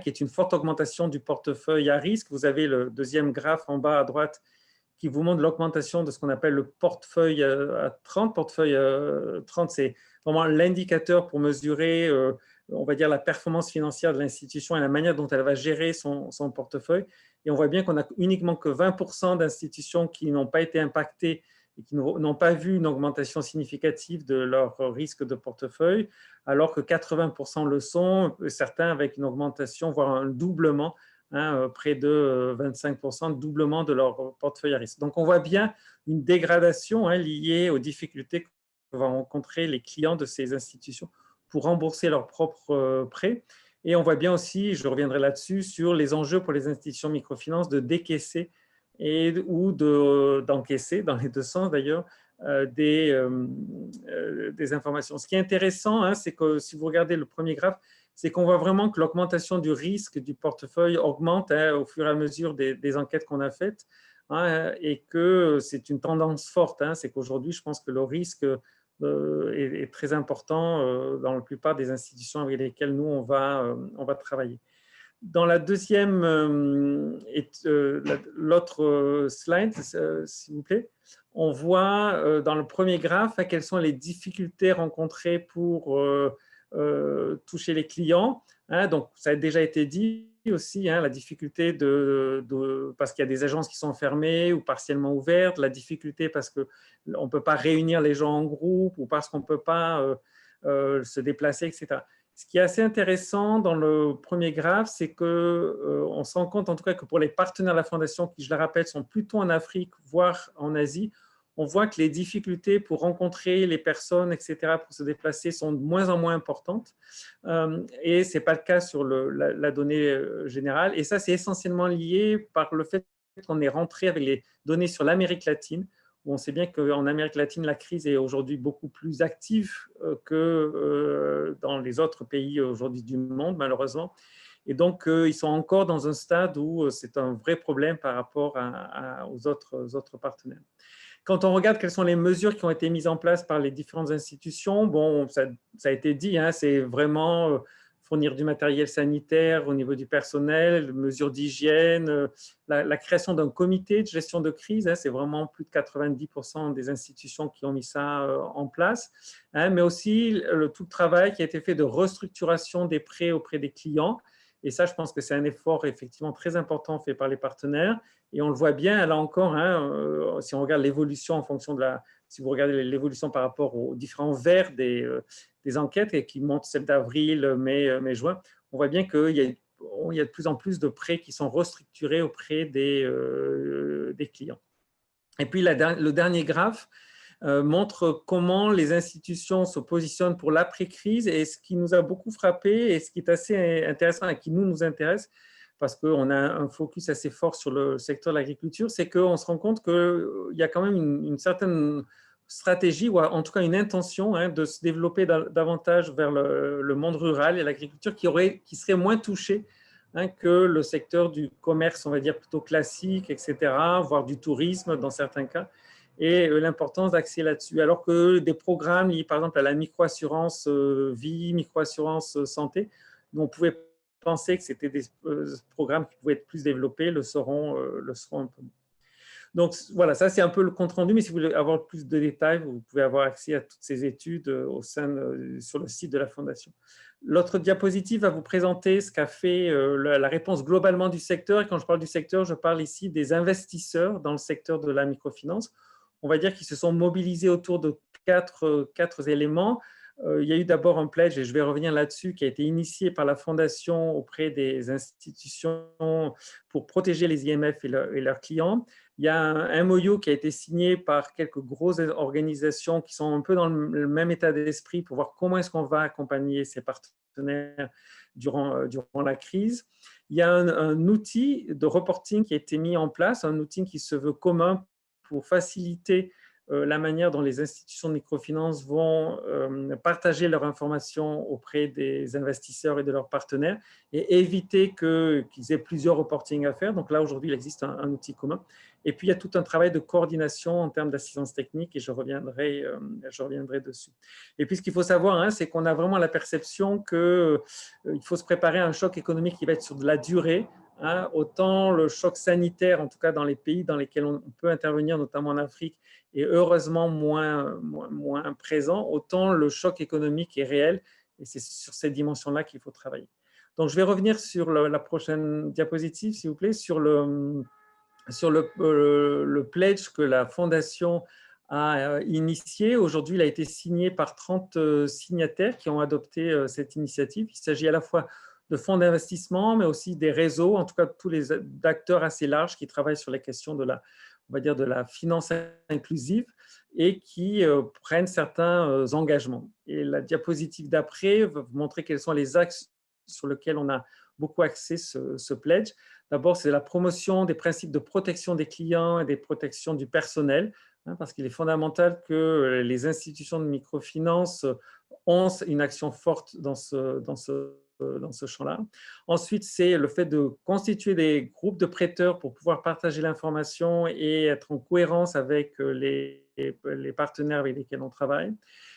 qui est une forte augmentation du portefeuille à risque. Vous avez le deuxième graphe en bas à droite qui vous montre l'augmentation de ce qu'on appelle le portefeuille à 30. Portefeuille 30, c'est vraiment l'indicateur pour mesurer, on va dire, la performance financière de l'institution et la manière dont elle va gérer son portefeuille. Et on voit bien qu'on n'a uniquement que 20% d'institutions qui n'ont pas été impactées et qui n'ont pas vu une augmentation significative de leur risque de portefeuille, alors que 80% le sont, certains avec une augmentation, voire un doublement, près de 25%, doublement de leur portefeuille à risque. Donc, on voit bien une dégradation liée aux difficultés que vont rencontrer les clients de ces institutions pour rembourser leurs propres prêts. Et on voit bien aussi, je reviendrai là-dessus, sur les enjeux pour les institutions microfinances de décaisser ou d'encaisser, dans les 2 sens d'ailleurs, des informations. Ce qui est intéressant, c'est que si vous regardez le premier graphe, c'est qu'on voit vraiment que l'augmentation du risque du portefeuille augmente au fur et à mesure des enquêtes qu'on a faites, et que c'est une tendance forte. C'est qu'aujourd'hui, je pense que le risque est très important dans la plupart des institutions avec lesquelles nous, on va travailler. Dans la deuxième, l'autre slide, s'il vous plaît, on voit dans le premier graphe quelles sont les difficultés rencontrées pour toucher les clients. Donc, ça a déjà été dit aussi, la difficulté parce qu'il y a des agences qui sont fermées ou partiellement ouvertes, la difficulté parce qu'on ne peut pas réunir les gens en groupe ou parce qu'on ne peut pas se déplacer, etc. Ce qui est assez intéressant dans le premier graphe, c'est qu'on se rend compte en tout cas que pour les partenaires de la Fondation, qui je le rappelle sont plutôt en Afrique, voire en Asie, on voit que les difficultés pour rencontrer les personnes, etc., pour se déplacer sont de moins en moins importantes. Et ce n'est pas le cas sur la donnée générale. Et ça, c'est essentiellement lié par le fait qu'on est rentré avec les données sur l'Amérique latine, où on sait bien qu'en Amérique latine, la crise est aujourd'hui beaucoup plus active que dans les autres pays aujourd'hui du monde, malheureusement. Et donc, ils sont encore dans un stade où c'est un vrai problème par rapport aux autres partenaires. Quand on regarde quelles sont les mesures qui ont été mises en place par les différentes institutions, bon, ça a été dit, c'est vraiment fournir du matériel sanitaire au niveau du personnel, mesures d'hygiène, la création d'un comité de gestion de crise, c'est vraiment plus de 90% des institutions qui ont mis ça en place, mais aussi tout le travail qui a été fait de restructuration des prêts auprès des clients. Et ça, je pense que c'est un effort effectivement très important fait par les partenaires. Et on le voit bien, là encore, si on regarde l'évolution en fonction de si vous regardez l'évolution par rapport aux différents vers des enquêtes et qui montrent celle d'avril, mai, juin, on voit bien qu'il y a de plus en plus de prêts qui sont restructurés auprès des clients. Et puis, le dernier graphe montre comment les institutions se positionnent pour l'après-crise. Et ce qui nous a beaucoup frappé et ce qui est assez intéressant et qui nous intéresse, parce qu'on a un focus assez fort sur le secteur de l'agriculture, c'est qu'on se rend compte qu'il y a quand même une certaine stratégie, ou en tout cas une intention de se développer davantage vers le monde rural et l'agriculture qui serait moins touché que le secteur du commerce, on va dire plutôt classique, etc., voire du tourisme dans certains cas, et l'importance d'axer là-dessus. Alors que des programmes liés par exemple à la microassurance vie, microassurance santé, dont on pouvait pensaient que c'était des programmes qui pouvaient être plus développés le seront un peu. Donc voilà, ça c'est un peu le compte-rendu, mais si vous voulez avoir plus de détails, vous pouvez avoir accès à toutes ces études sur le site de la Fondation. L'autre diapositive va vous présenter ce qu'a fait la réponse globalement du secteur. Et quand je parle du secteur, je parle ici des investisseurs dans le secteur de la microfinance. On va dire qu'ils se sont mobilisés autour de quatre éléments. Il y a eu d'abord un pledge, et je vais revenir là-dessus, qui a été initié par la Fondation auprès des institutions pour protéger les IMF et leurs clients. Il y a un MOU qui a été signé par quelques grosses organisations qui sont un peu dans le même état d'esprit pour voir comment est-ce qu'on va accompagner ces partenaires durant la crise. Il y a un outil de reporting qui a été mis en place, un outil qui se veut commun pour faciliter la manière dont les institutions de microfinance vont partager leurs informations auprès des investisseurs et de leurs partenaires et éviter qu'ils aient plusieurs reportings à faire. Donc là, aujourd'hui, il existe un outil commun. Et puis, il y a tout un travail de coordination en termes d'assistance technique et je reviendrai dessus. Et puis, ce qu'il faut savoir, hein, c'est qu'on a vraiment la perception qu'il faut se préparer à un choc économique qui va être sur de la durée. Hein, autant le choc sanitaire, en tout cas dans les pays dans lesquels on peut intervenir, notamment en Afrique, est heureusement moins présent, autant le choc économique est réel et c'est sur cette dimension-là qu'il faut travailler. Donc, je vais revenir sur la prochaine diapositive, s'il vous plaît, sur le pledge que la Fondation a initié. Aujourd'hui, il a été signé par 30 signataires qui ont adopté cette initiative. Il s'agit à la fois de fonds d'investissement, mais aussi des réseaux, en tout cas tous les acteurs assez larges qui travaillent sur les questions on va dire, de la finance inclusive et qui prennent certains engagements. Et la diapositive d'après va vous montrer quels sont les axes sur lesquels on a beaucoup axé ce pledge. D'abord, c'est la promotion des principes de protection des clients et des protections du personnel, hein, parce qu'il est fondamental que les institutions de microfinance ont une action forte dans ce champ-là. Ensuite, c'est le fait de constituer des groupes de prêteurs pour pouvoir partager l'information et être en cohérence avec les partenaires avec lesquels on travaille.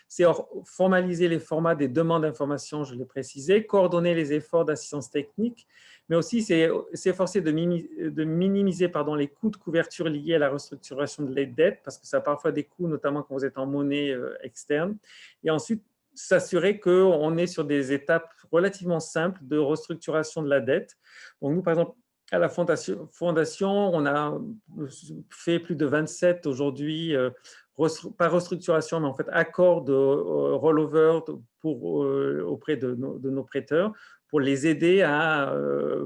C'est formaliser les formats des demandes d'information, je l'ai précisé, coordonner les efforts d'assistance technique, mais aussi c'est s'efforcer de minimiser les coûts de couverture liés à la restructuration de les dettes, parce que ça a parfois des coûts, notamment quand vous êtes en monnaie externe. Et ensuite, s'assurer qu'on est sur des étapes relativement simples de restructuration de la dette. Donc nous, par exemple, à la Fondation, on a fait plus de 27 aujourd'hui, pas restructuration, mais en fait accords de rollover auprès de nos prêteurs pour les aider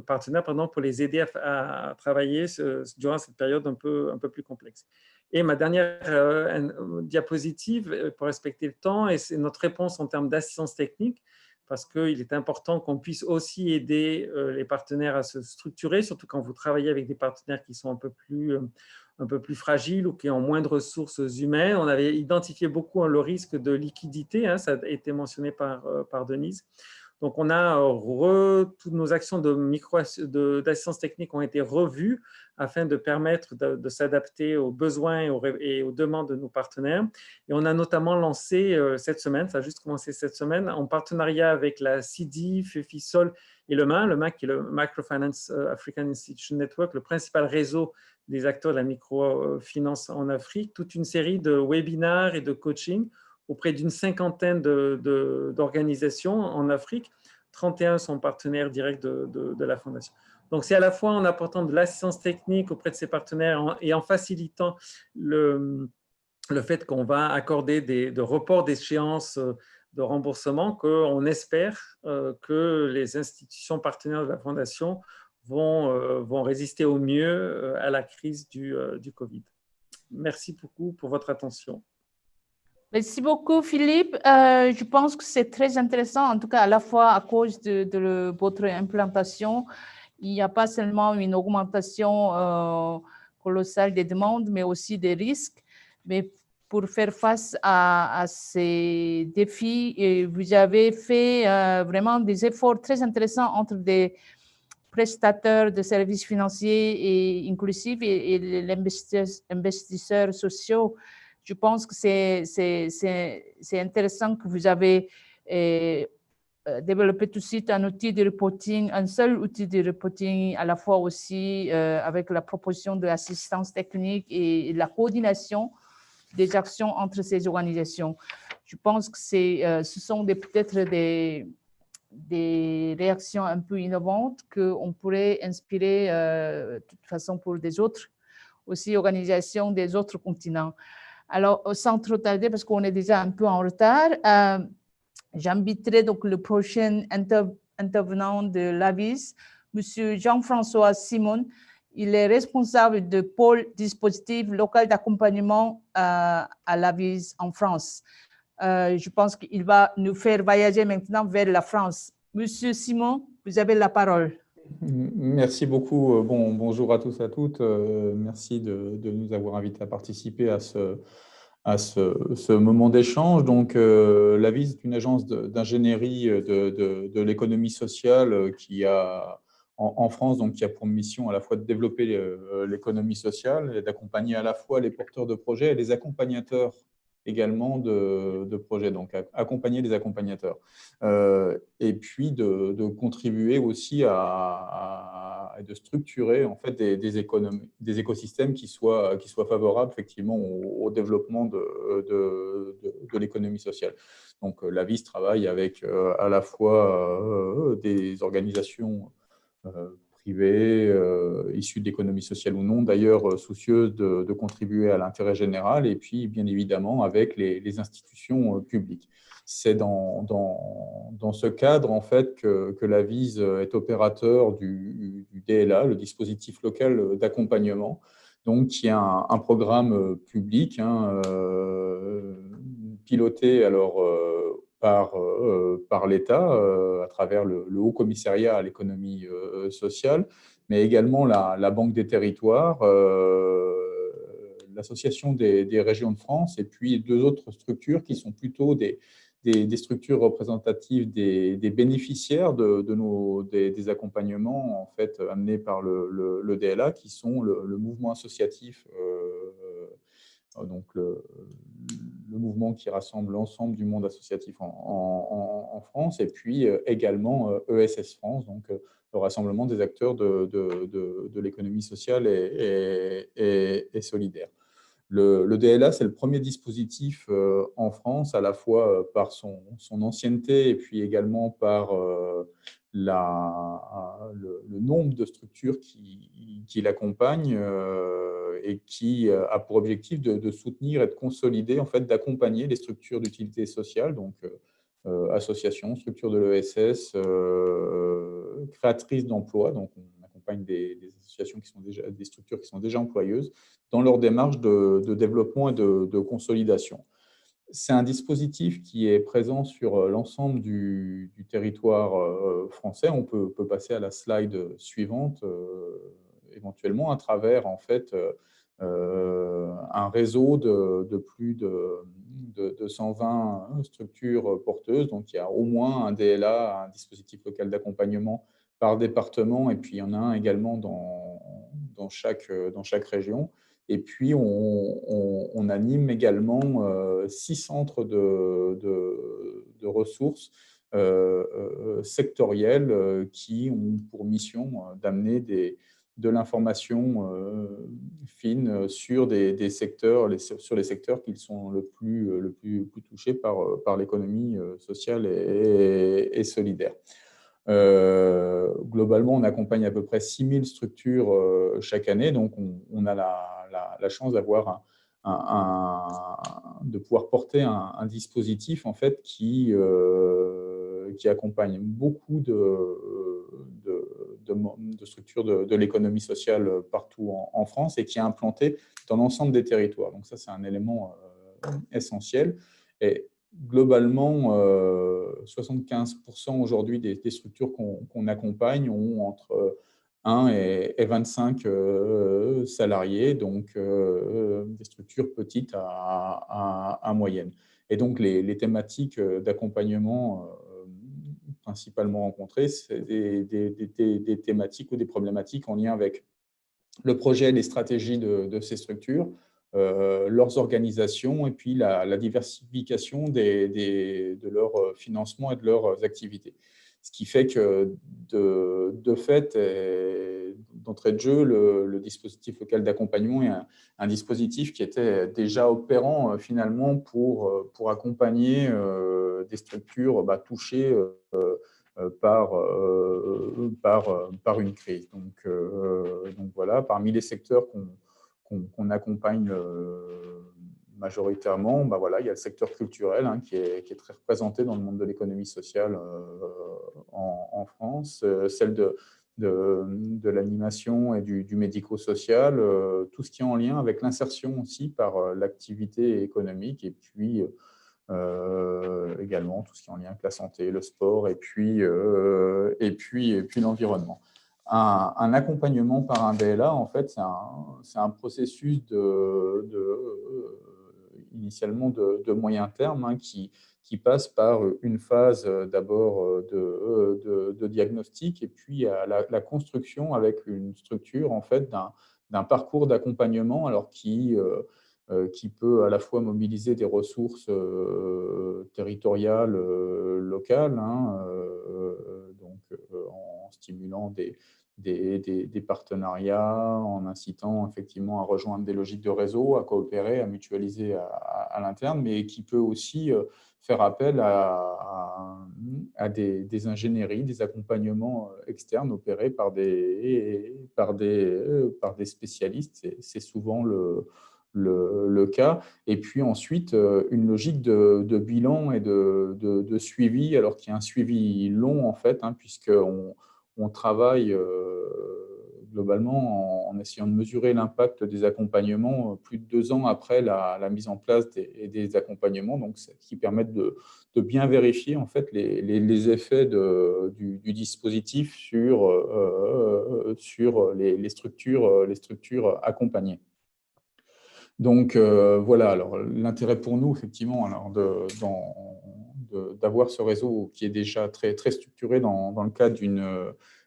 partenaires, pour les aider à travailler durant cette période un peu plus complexe. Et ma dernière diapositive, pour respecter le temps, et c'est notre réponse en termes d'assistance technique, parce qu'il est important qu'on puisse aussi aider les partenaires à se structurer, surtout quand vous travaillez avec des partenaires qui sont un peu plus fragiles ou qui ont moins de ressources humaines. On avait identifié beaucoup le risque de liquidité, hein, ça a été mentionné par Denise. Donc, on a toutes nos actions d'assistance technique ont été revues afin de permettre de s'adapter aux besoins et aux demandes de nos partenaires. Et on a notamment lancé cette semaine, ça a juste commencé cette semaine, en partenariat avec la CIDI, FEFISOL et le MAN qui est le Microfinance African Institution Network, le principal réseau des acteurs de la microfinance en Afrique, toute une série de webinaires et de coaching auprès d'une cinquantaine d'organisations en Afrique. 31 sont partenaires directs de la Fondation. Donc, c'est à la fois en apportant de l'assistance technique auprès de ces partenaires et en facilitant le fait qu'on va accorder de reports d'échéances de remboursement qu'on espère que les institutions partenaires de la Fondation vont résister au mieux à la crise du Covid. Merci beaucoup pour votre attention. Merci beaucoup, Philippe. Je pense que c'est très intéressant, en tout cas à la fois à cause de votre implantation. Il n'y a pas seulement une augmentation colossale des demandes, mais aussi des risques. Mais pour faire face à ces défis, vous avez fait vraiment des efforts très intéressants entre des prestataires de services financiers et inclusifs et les investisseurs sociaux. Je pense que c'est intéressant que vous avez développer tout de suite un outil de reporting, un seul outil de reporting, à la fois aussi avec la proposition de l'assistance technique et la coordination des actions entre ces organisations. Je pense que ce sont peut-être des réactions un peu innovantes qu'on pourrait inspirer de toute façon pour des autres aussi organisations des autres continents. Alors, sans trop tarder, parce qu'on est déjà un peu en retard, j'inviterai donc le prochain intervenant de l'AVIS, M. Jean-François Simon. Il est responsable de pôle dispositif local d'accompagnement à l'AVIS en France. Je pense qu'il va nous faire voyager maintenant vers la France. Monsieur Simon, vous avez la parole. Merci beaucoup. Bonjour à tous et à toutes. Merci de nous avoir invités à participer à ce moment d'échange. Donc, l'AVIS est une agence d'ingénierie de l'économie sociale qui a en France, donc qui a pour mission à la fois de développer l'économie sociale et d'accompagner à la fois les porteurs de projets et les accompagnateurs également de projets, donc accompagner les accompagnateurs. Et puis de contribuer aussi de structurer en fait des écosystèmes qui soient favorables effectivement au développement de l'économie sociale. Donc l'AVIS travaille avec à la fois des organisations privées, issues de l'économie sociale ou non, d'ailleurs soucieuses de contribuer à l'intérêt général, et puis bien évidemment avec les institutions publiques. C'est dans ce cadre en fait que l'AVIS est opérateur du DLA, le dispositif local d'accompagnement, donc qui est un programme public piloté alors par l'État à travers le Haut Commissariat à l'économie sociale, mais également la Banque des territoires, l'Association des régions de France, et puis deux autres structures qui sont plutôt des structures représentatives des bénéficiaires des accompagnements en fait, amenés par le DLA, qui sont le mouvement associatif, donc le mouvement qui rassemble l'ensemble du monde associatif en France, et puis également ESS France, donc le rassemblement des acteurs de l'économie sociale et solidaire. Le DLA, c'est le premier dispositif en France, à la fois par son ancienneté et puis également par le nombre de structures qui l'accompagnent et qui a pour objectif de soutenir et de consolider, en fait, d'accompagner les structures d'utilité sociale, donc associations, structures de l'ESS, créatrices d'emplois, donc on accompagne des associations qui sont déjà, des structures qui sont déjà employeuses, dans leur démarche de développement et de consolidation. C'est un dispositif qui est présent sur l'ensemble du territoire français. On peut passer à la slide suivante, éventuellement, à travers en fait, un réseau de plus de 120 structures porteuses. Donc, il y a au moins un DLA, un dispositif local d'accompagnement par département, et puis il y en a un également dans chaque région. Et puis, on anime également 6 centres de ressources sectorielles qui ont pour mission d'amener de l'information fine sur des secteurs, sur les secteurs qui sont le plus touchés par l'économie sociale et solidaire. Globalement, on accompagne à peu près 6000 structures chaque année, donc on a la chance d'avoir de pouvoir porter un dispositif en fait qui accompagne beaucoup de structures de l'économie sociale partout en France, et qui est implanté dans l'ensemble des territoires. Donc ça, c'est un élément essentiel. Et globalement, 75% aujourd'hui des structures qu'on accompagne ont entre 1 et 25 salariés, donc des structures petites à moyennes. Et donc, les thématiques d'accompagnement principalement rencontrées, c'est des thématiques ou des problématiques en lien avec le projet et les stratégies de ces structures, leurs organisations et puis la diversification de leur financement et de leurs activités. Ce qui fait que, de fait, d'entrée de jeu, le dispositif local d'accompagnement est un dispositif qui était déjà opérant finalement pour accompagner des structures touchées par une crise. Donc voilà, parmi les secteurs qu'on accompagne majoritairement, voilà, il y a le secteur culturel qui est très représenté dans le monde de l'économie sociale en France, celle de l'animation et du médico-social, tout ce qui est en lien avec l'insertion aussi par l'activité économique, et puis également tout ce qui est en lien avec la santé, le sport et puis l'environnement. Un accompagnement par un DLA, en fait, c'est un processus initialement de moyen terme qui passe par une phase d'abord de diagnostic et puis à la construction avec une structure en fait d'un parcours d'accompagnement, alors qui peut à la fois mobiliser des ressources territoriales, locales, donc en stimulant des partenariats, en incitant effectivement à rejoindre des logiques de réseau, à coopérer, à mutualiser à l'interne, mais qui peut aussi faire appel à des ingénieries, des accompagnements externes opérés par des spécialistes. C'est souvent le cas. Et puis ensuite, une logique de bilan et de suivi, alors qu'il y a un suivi long en fait, puisqu'on travaille globalement en essayant de mesurer l'impact des accompagnements plus de 2 ans après la mise en place des accompagnements, donc qui permettent de bien vérifier en fait les effets du dispositif sur les structures accompagnées. Donc voilà, alors l'intérêt pour nous, effectivement, d'avoir ce réseau qui est déjà très, très structuré dans le cadre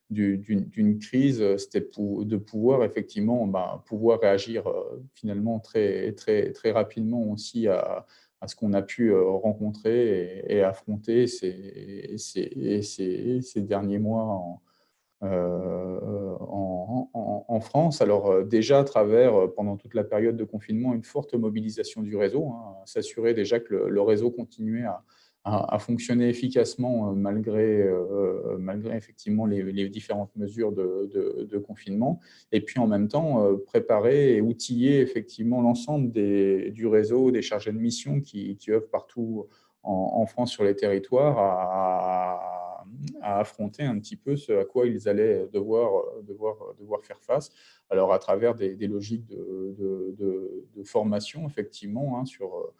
d'une crise, c'était de pouvoir effectivement pouvoir réagir finalement très, très, très rapidement aussi à ce qu'on a pu rencontrer et affronter ces derniers mois en France. Alors déjà à travers, pendant toute la période de confinement, une forte mobilisation du réseau, s'assurer déjà que le réseau continuait à fonctionner efficacement malgré effectivement les différentes mesures de confinement, et puis en même temps préparer et outiller effectivement l'ensemble du réseau, des chargés de mission qui œuvrent partout en France sur les territoires à affronter un petit peu ce à quoi ils allaient devoir faire face. Alors à travers des logiques de formation, effectivement, sur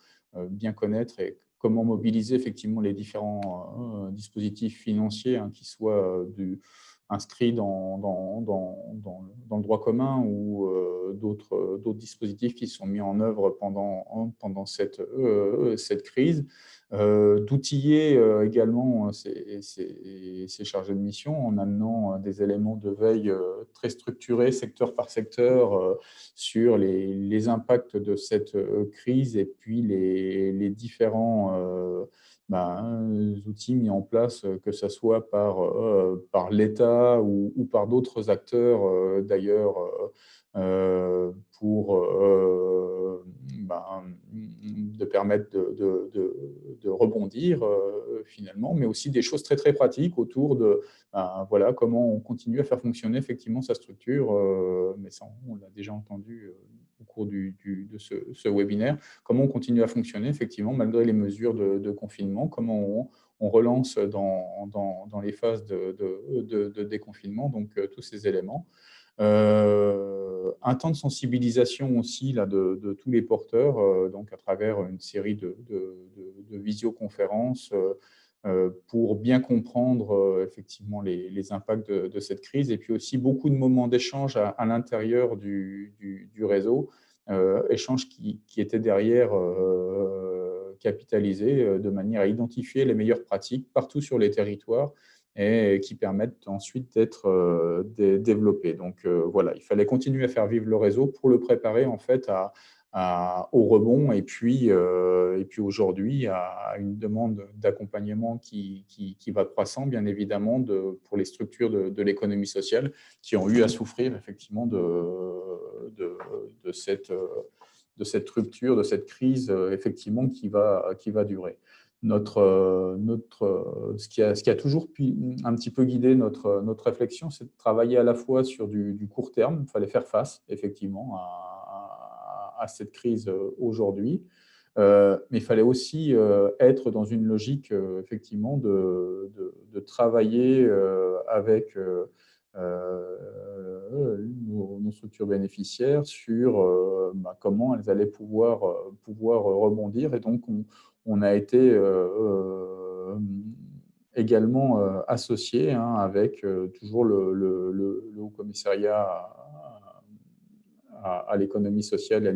bien connaître et comment mobiliser effectivement les différents dispositifs financiers qui soient inscrits dans le droit commun ou d'autres dispositifs qui sont mis en œuvre pendant cette crise. D'outiller également ces chargés de mission en amenant des éléments de veille très structurés, secteur par secteur, sur les impacts de cette crise, et puis les différents outils mis en place, que ce soit par l'État ou par d'autres acteurs d'ailleurs, pour de permettre de rebondir finalement, mais aussi des choses très très pratiques autour de voilà, comment on continue à faire fonctionner effectivement sa structure, mais ça on l'a déjà entendu au cours de ce webinaire, comment on continue à fonctionner effectivement malgré les mesures de confinement, comment on relance dans les phases de déconfinement, donc tous ces éléments. Un temps de sensibilisation aussi de tous les porteurs, donc à travers une série de visioconférences pour bien comprendre effectivement les impacts de cette crise, et puis aussi beaucoup de moments d'échange à l'intérieur du réseau, échanges qui étaient derrière capitalisés de manière à identifier les meilleures pratiques partout sur les territoires, et qui permettent ensuite d'être développés. Donc voilà, il fallait continuer à faire vivre le réseau pour le préparer en fait à au rebond et puis aujourd'hui à une demande d'accompagnement qui va croissant, bien évidemment, pour les structures de l'économie sociale qui ont eu à souffrir effectivement de cette rupture, de cette crise effectivement qui va durer. Ce qui a toujours un petit peu guidé notre réflexion, c'est de travailler à la fois sur du court terme. Il fallait faire face effectivement à cette crise aujourd'hui, mais il fallait aussi être dans une logique effectivement de travailler avec nos structures bénéficiaires sur comment elles allaient pouvoir rebondir. Et donc, on a été également associé avec toujours le Haut Commissariat à l'économie sociale, à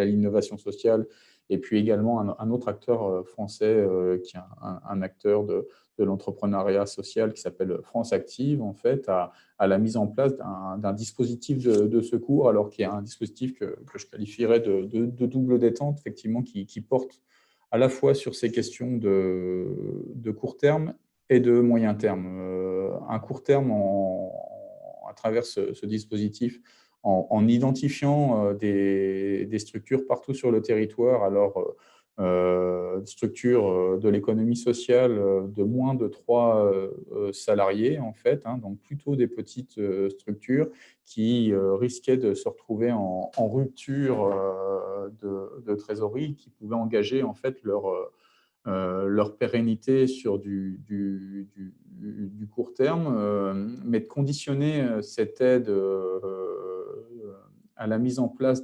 l'innovation sociale, et puis également un autre acteur français qui est un acteur de l'entrepreneuriat social qui s'appelle France Active, en fait, à la mise en place d'un dispositif de secours, alors qu'il y a un dispositif que je qualifierais de double détente, effectivement, qui porte à la fois sur ces questions de court terme et de moyen terme. Un court terme à travers ce dispositif, en identifiant des structures partout sur le territoire, alors structures de l'économie sociale de moins de 3 salariés, en fait, donc plutôt des petites structures qui risquaient de se retrouver en rupture de trésorerie, qui pouvaient engager en fait leur pérennité sur du court terme, mais de conditionner cette aide à la mise en place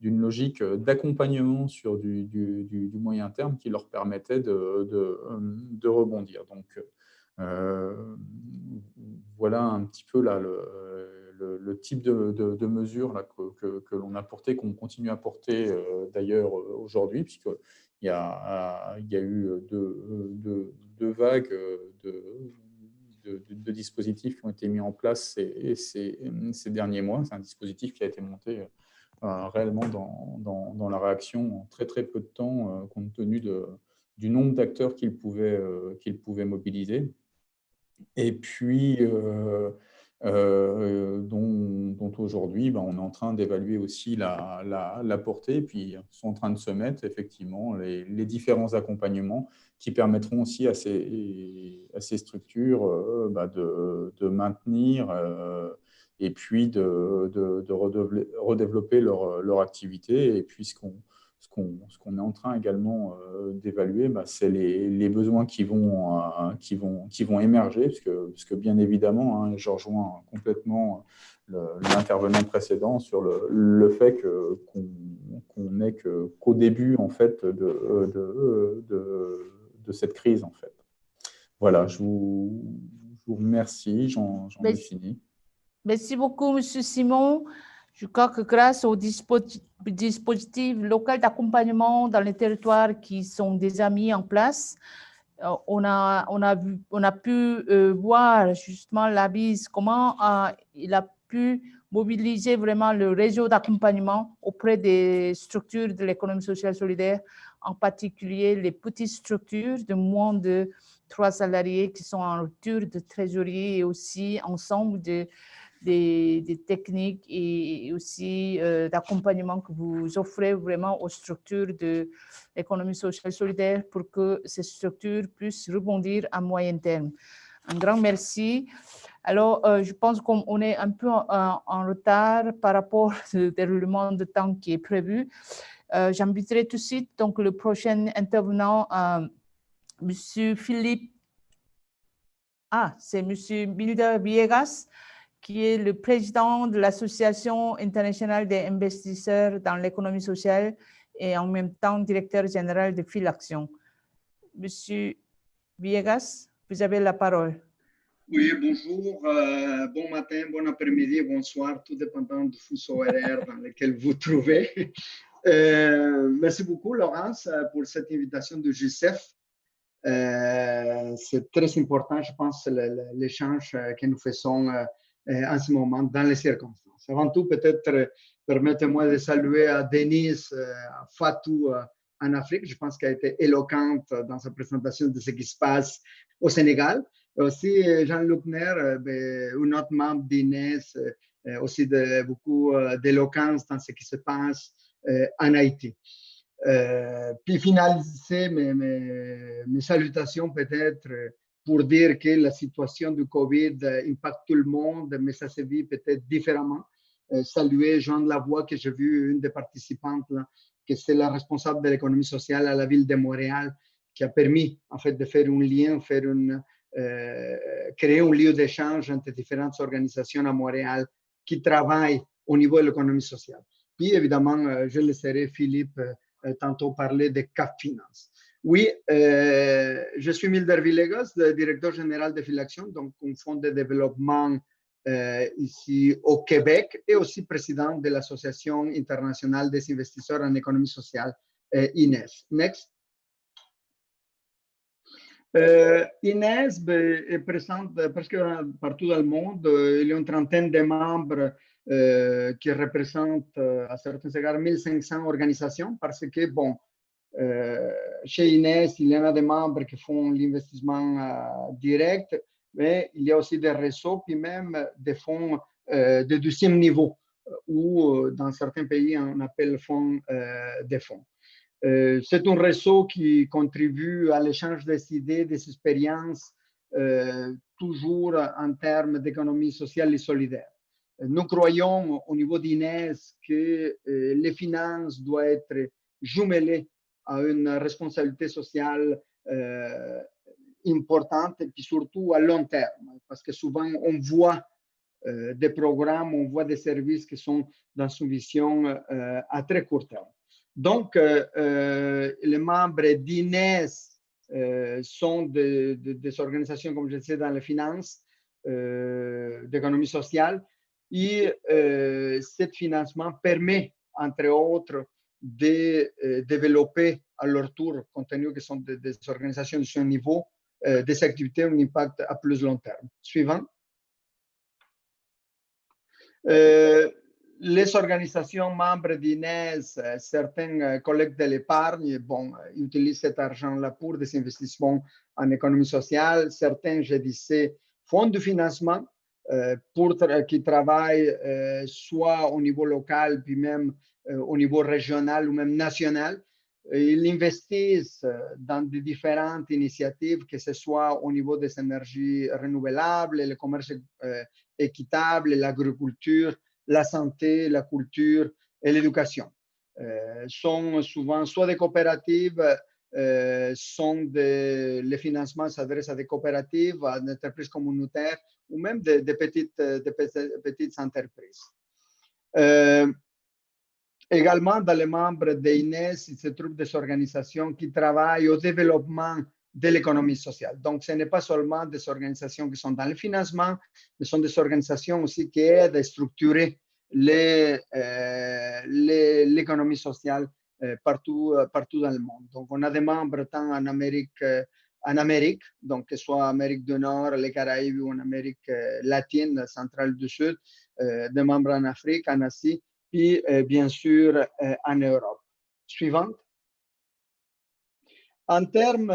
d'une logique d'accompagnement sur du moyen terme qui leur permettait de rebondir. Donc, voilà un petit peu là, le type de mesures là, que l'on a porté, qu'on continue à porter d'ailleurs aujourd'hui, puisqu'il y a eu deux vagues de dispositifs qui ont été mis en place ces derniers mois. C'est un dispositif qui a été monté réellement dans la réaction en très très peu de temps, compte tenu du nombre d'acteurs qu'il pouvait mobiliser. Et puis, dont aujourd'hui, on est en train d'évaluer aussi la portée, puis sont en train de se mettre effectivement les différents accompagnements qui permettront aussi à ces structures de maintenir et puis de redévelopper leur activité. Et puis ce qu'on est en train également d'évaluer, c'est les besoins qui vont émerger, parce que bien évidemment, je rejoins complètement l'intervenant précédent sur le fait qu'on n'est qu'au début en fait de cette crise en fait. Voilà, je vous remercie, j'en ai fini. Merci beaucoup, M. Simon. Je crois que grâce au dispositif local d'accompagnement dans les territoires qui sont déjà mis en place, on a pu voir justement l'ABIS, comment il a pu mobiliser vraiment le réseau d'accompagnement auprès des structures de l'économie sociale solidaire, en particulier les petites structures de moins de 3 salariés qui sont en rupture de trésorerie, et aussi ensemble des techniques et aussi d'accompagnement que vous offrez vraiment aux structures de l'économie sociale solidaire pour que ces structures puissent rebondir à moyen terme. Un grand merci. Alors, je pense qu'on est un peu en retard par rapport au déroulement de temps qui est prévu. J'inviterai tout de suite donc, le prochain intervenant, M. Philippe. C'est M. Milder Villegas, qui est le président de l'Association internationale des investisseurs dans l'économie sociale et en même temps directeur général de Philaction. Monsieur Villegas, vous avez la parole. Oui, bonjour, bon matin, bon après-midi, bonsoir, tout dépendant du fuseau horaire dans lequel vous trouvez. Merci beaucoup, Laurence, pour cette invitation de GICEF. C'est très important, je pense, l'échange que nous faisons en ce moment dans les circonstances. Avant tout, peut-être, permettez-moi de saluer à Denise Fatou en Afrique. Je pense qu'elle a été éloquente dans sa présentation de ce qui se passe au Sénégal. Et aussi Jean Lupner, un autre membre d'Ines, aussi beaucoup d'éloquence dans ce qui se passe en Haïti. Puis finaliser mes salutations peut-être pour dire que la situation du Covid impacte tout le monde, mais ça se vit peut-être différemment. Saluer Jean Lavoie, que j'ai vu, une des participantes, là, que c'est la responsable de l'économie sociale à la ville de Montréal, qui a permis en fait de faire un lien, créer un lieu d'échange entre différentes organisations à Montréal qui travaillent au niveau de l'économie sociale. Puis évidemment, je laisserai Philippe tantôt parler de CAF Finance. Oui, je suis Milder Villegas, le directeur général de Filaction, donc un fonds de développement ici au Québec, et aussi président de l'Association internationale des investisseurs en économie sociale, INES. Next. INES est présente presque partout dans le monde. Il y a une trentaine de membres qui représentent à certains égards 1500 organisations, parce que, bon, chez INES, il y en a des membres qui font l'investissement direct, mais il y a aussi des réseaux, puis même des fonds de deuxième niveau, ou dans certains pays, on appelle fonds des fonds. C'est un réseau qui contribue à l'échange des idées, des expériences, toujours en termes d'économie sociale et solidaire. Nous croyons au niveau d'INES que les finances doivent être jumelées à une responsabilité sociale importante et puis surtout à long terme, parce que souvent on voit des programmes, on voit des services qui sont dans une vision à très court terme. Donc, les membres d'INES sont des organisations, comme je disais, dans les finances, d'économie sociale, et ce financement permet, entre autres, de développer à leur tour, compte tenu que sont des organisations de ce niveau, des activités à un impact à plus long terme. Suivant. Les organisations membres d'INES, certains collègues de l'épargne, bon, utilisent cet argent-là pour des investissements en économie sociale. Certains, je disais, fonds de financement qui travaillent soit au niveau local, puis même au niveau régional ou même national. Ils investissent dans de différentes initiatives, que ce soit au niveau des énergies renouvelables, le commerce équitable, l'agriculture, la santé, la culture et l'éducation. Sont souvent soit des coopératives, les financements s'adressent à des coopératives, à des entreprises communautaires ou même des petites entreprises. Également, dans les membres d'INES, il se trouve des organisations qui travaillent au développement de l'économie sociale. Donc, ce n'est pas seulement des organisations qui sont dans le financement, mais ce sont des organisations aussi qui aident à structurer l'économie sociale partout dans le monde. Donc, on a des membres tant en Amérique, donc que ce soit Amérique du Nord, les Caraïbes ou en Amérique latine, centrale du Sud, des membres en Afrique, en Asie, puis bien sûr en Europe. Suivante. En termes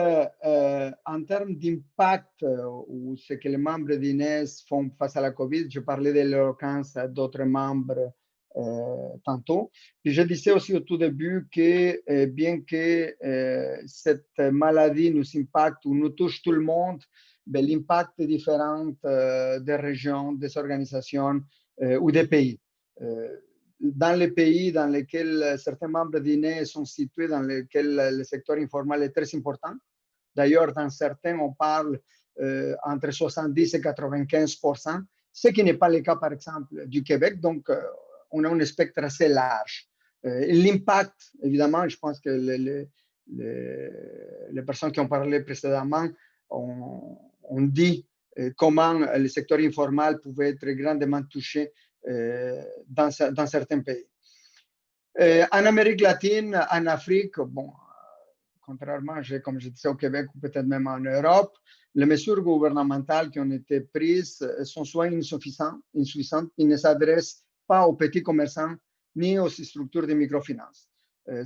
d'impact ou ce que les membres d'INES font face à la COVID, je parlais de l'éloquence d'autres membres tantôt. Puis je disais aussi au tout début que bien que cette maladie nous impacte ou nous touche tout le monde, ben, l'impact est différent des régions, des organisations ou des pays. Dans les pays dans lesquels certains membres d'INES sont situés, dans lesquels le secteur informel est très important. D'ailleurs, dans certains, on parle entre 70 et 95%, ce qui n'est pas le cas, par exemple, du Québec. Donc, on a un spectre assez large. L'impact, évidemment, je pense que les personnes qui ont parlé précédemment ont dit comment le secteur informel pouvait être grandement touché dans certains pays. En Amérique latine, en Afrique, bon, contrairement, comme je disais, au Québec ou peut-être même en Europe, les mesures gouvernementales qui ont été prises sont soit insuffisantes, ils ne s'adressent pas aux petits commerçants ni aux structures de microfinance.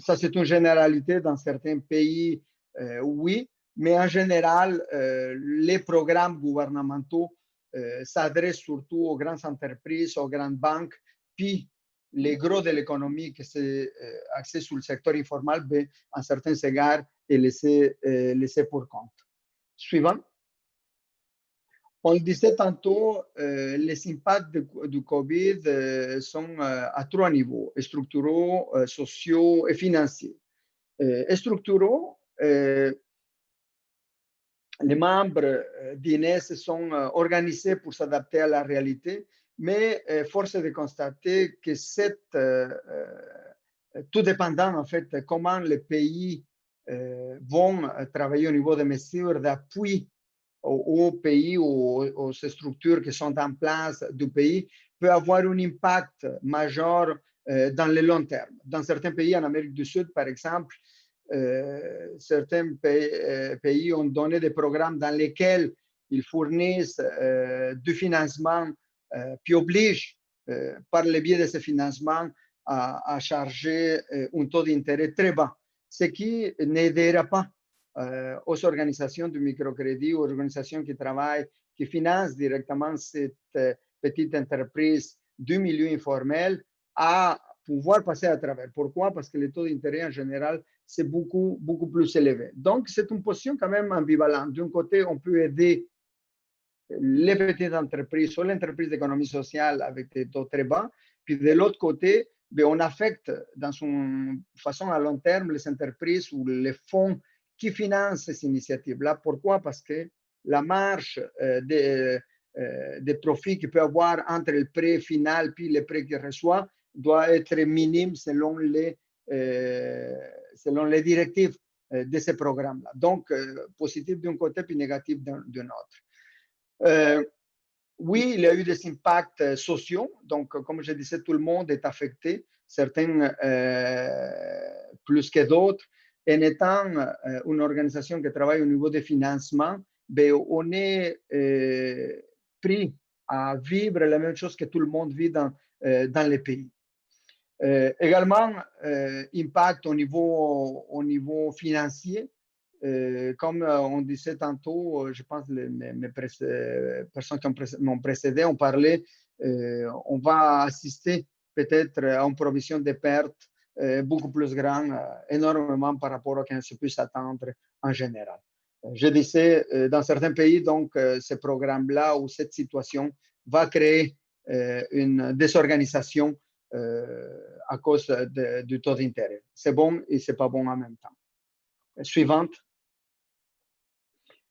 Ça, c'est une généralité dans certains pays, oui, mais en général, les programmes gouvernementaux s'adressent surtout aux grandes entreprises, aux grandes banques, puis les gros de l'économie qui s'est axé sur le secteur informel, ben, en certains égards, est laissé pour compte. Suivant. On le disait tantôt, les impacts du COVID sont à trois niveaux, structuraux, sociaux et financiers. Structuraux, les membres d'INES sont organisés pour s'adapter à la réalité, mais force est de constater que tout dépendant, en fait, comment les pays vont travailler au niveau des mesures d'appui aux pays ou aux structures qui sont en place du pays, peut avoir un impact majeur dans le long terme. Dans certains pays, en Amérique du Sud, par exemple, certains pays ont donné des programmes dans lesquels ils fournissent du financement, puis obligent, par le biais de ce financement, à charger un taux d'intérêt très bas, ce qui n'aidera pas aux organisations du microcrédit, aux organisations qui travaillent, qui financent directement cette petite entreprise du milieu informel à pouvoir passer à travers. Pourquoi? Parce que le taux d'intérêt en général, c'est beaucoup plus élevé. Donc, c'est une position quand même ambivalente. D'un côté, on peut aider les petites entreprises ou l'entreprise d'économie sociale avec des taux très bas, puis de l'autre côté, on affecte dans une façon à long terme les entreprises ou les fonds qui financent ces initiatives-là. Pourquoi? Parce que la marge des profits qu'il peut avoir entre le prêt final puis le prêt qu'il reçoit doit être minime selon les directives de ces programmes-là. Donc, positif d'un côté puis négatif d'un autre. Oui, il y a eu des impacts sociaux. Donc, comme je disais, tout le monde est affecté, certains plus que d'autres. En étant une organisation qui travaille au niveau des financements, on est pris à vivre la même chose que tout le monde vit dans les pays. Également, impact au niveau financier. Comme on disait tantôt, je pense que les personnes qui m'ont précédé ont parlé, on va assister peut-être à une provision de pertes beaucoup plus grande, énormément par rapport à ce qu'on se peut s'attendre en général. Je disais, dans certains pays, donc, ce programme-là ou cette situation va créer une désorganisation à cause du taux d'intérêt. C'est bon et c'est pas bon en même temps. Suivante.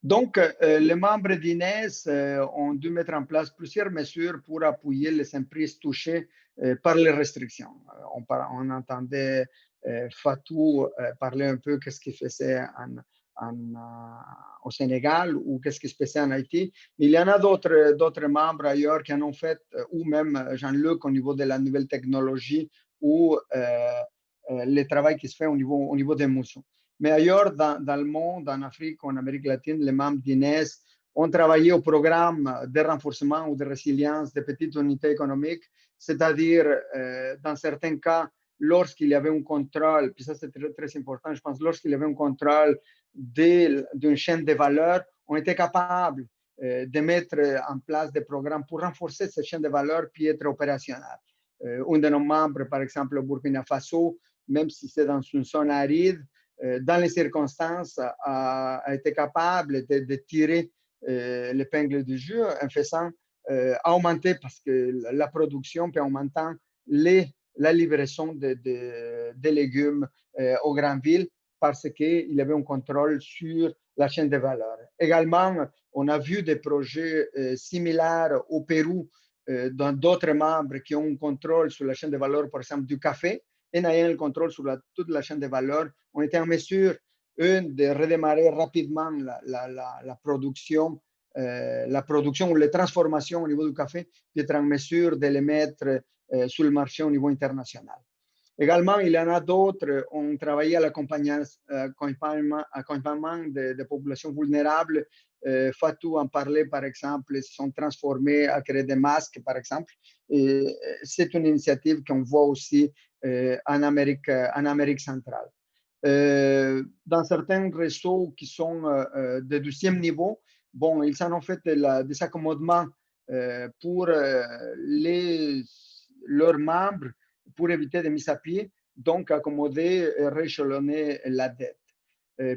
Donc, les membres d'INES ont dû mettre en place plusieurs mesures pour appuyer les entreprises touchées par les restrictions. On entendait Fatou parler un peu de ce qu'il faisait au Sénégal ou qu'est-ce qui se passait en Haïti. Mais il y en a d'autres membres ailleurs qui en ont fait, ou même Jean-Luc au niveau de la nouvelle technologie ou le travail qui se fait au niveau des moutons. Mais ailleurs dans le monde, en Afrique, en Amérique latine, les membres d'INES ont travaillé au programme de renforcement ou de résilience des petites unités économiques, c'est-à-dire, dans certains cas, lorsqu'il y avait un contrôle, puis ça c'est très, très important, je pense, lorsqu'il y avait un contrôle d'une chaîne de valeur, on était capable de mettre en place des programmes pour renforcer cette chaîne de valeur puis être opérationnel. Un de nos membres, par exemple, au Burkina Faso, même si c'est dans une zone aride, dans les circonstances, a été capable de tirer l'épingle du jeu en faisant augmenter, parce que la production peut augmenter la livraison de légumes aux grandes villes parce qu'il y avait un contrôle sur la chaîne de valeur. Également, on a vu des projets similaires au Pérou dans d'autres membres qui ont un contrôle sur la chaîne de valeur, par exemple du café, et ayant le contrôle sur toute la chaîne de valeur, on était en mesure, de redémarrer rapidement la production ou les transformations au niveau du café, d'être en mesure de les mettre sur le marché au niveau international. Également, il y en a d'autres. On travaillait à l'accompagnement des populations vulnérables. Fatou en parlait, par exemple, ils se sont transformés à créer des masques, par exemple. C'est une initiative qu'on voit aussi en Amérique centrale. Dans certains réseaux qui sont de 12e niveau, bon, ils en ont fait des accommodements pour leurs membres pour éviter des mises à pied, donc accommoder et rééchelonner la dette.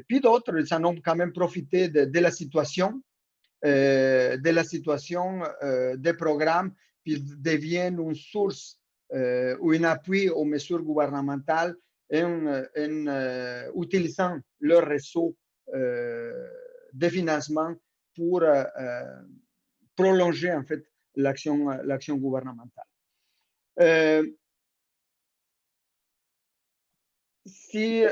Puis d'autres, ils en ont quand même profité de la situation, des programmes, puis deviennent une source ou un appui aux mesures gouvernementales en utilisant leur réseau de financement pour prolonger en fait l'action gouvernementale. Si,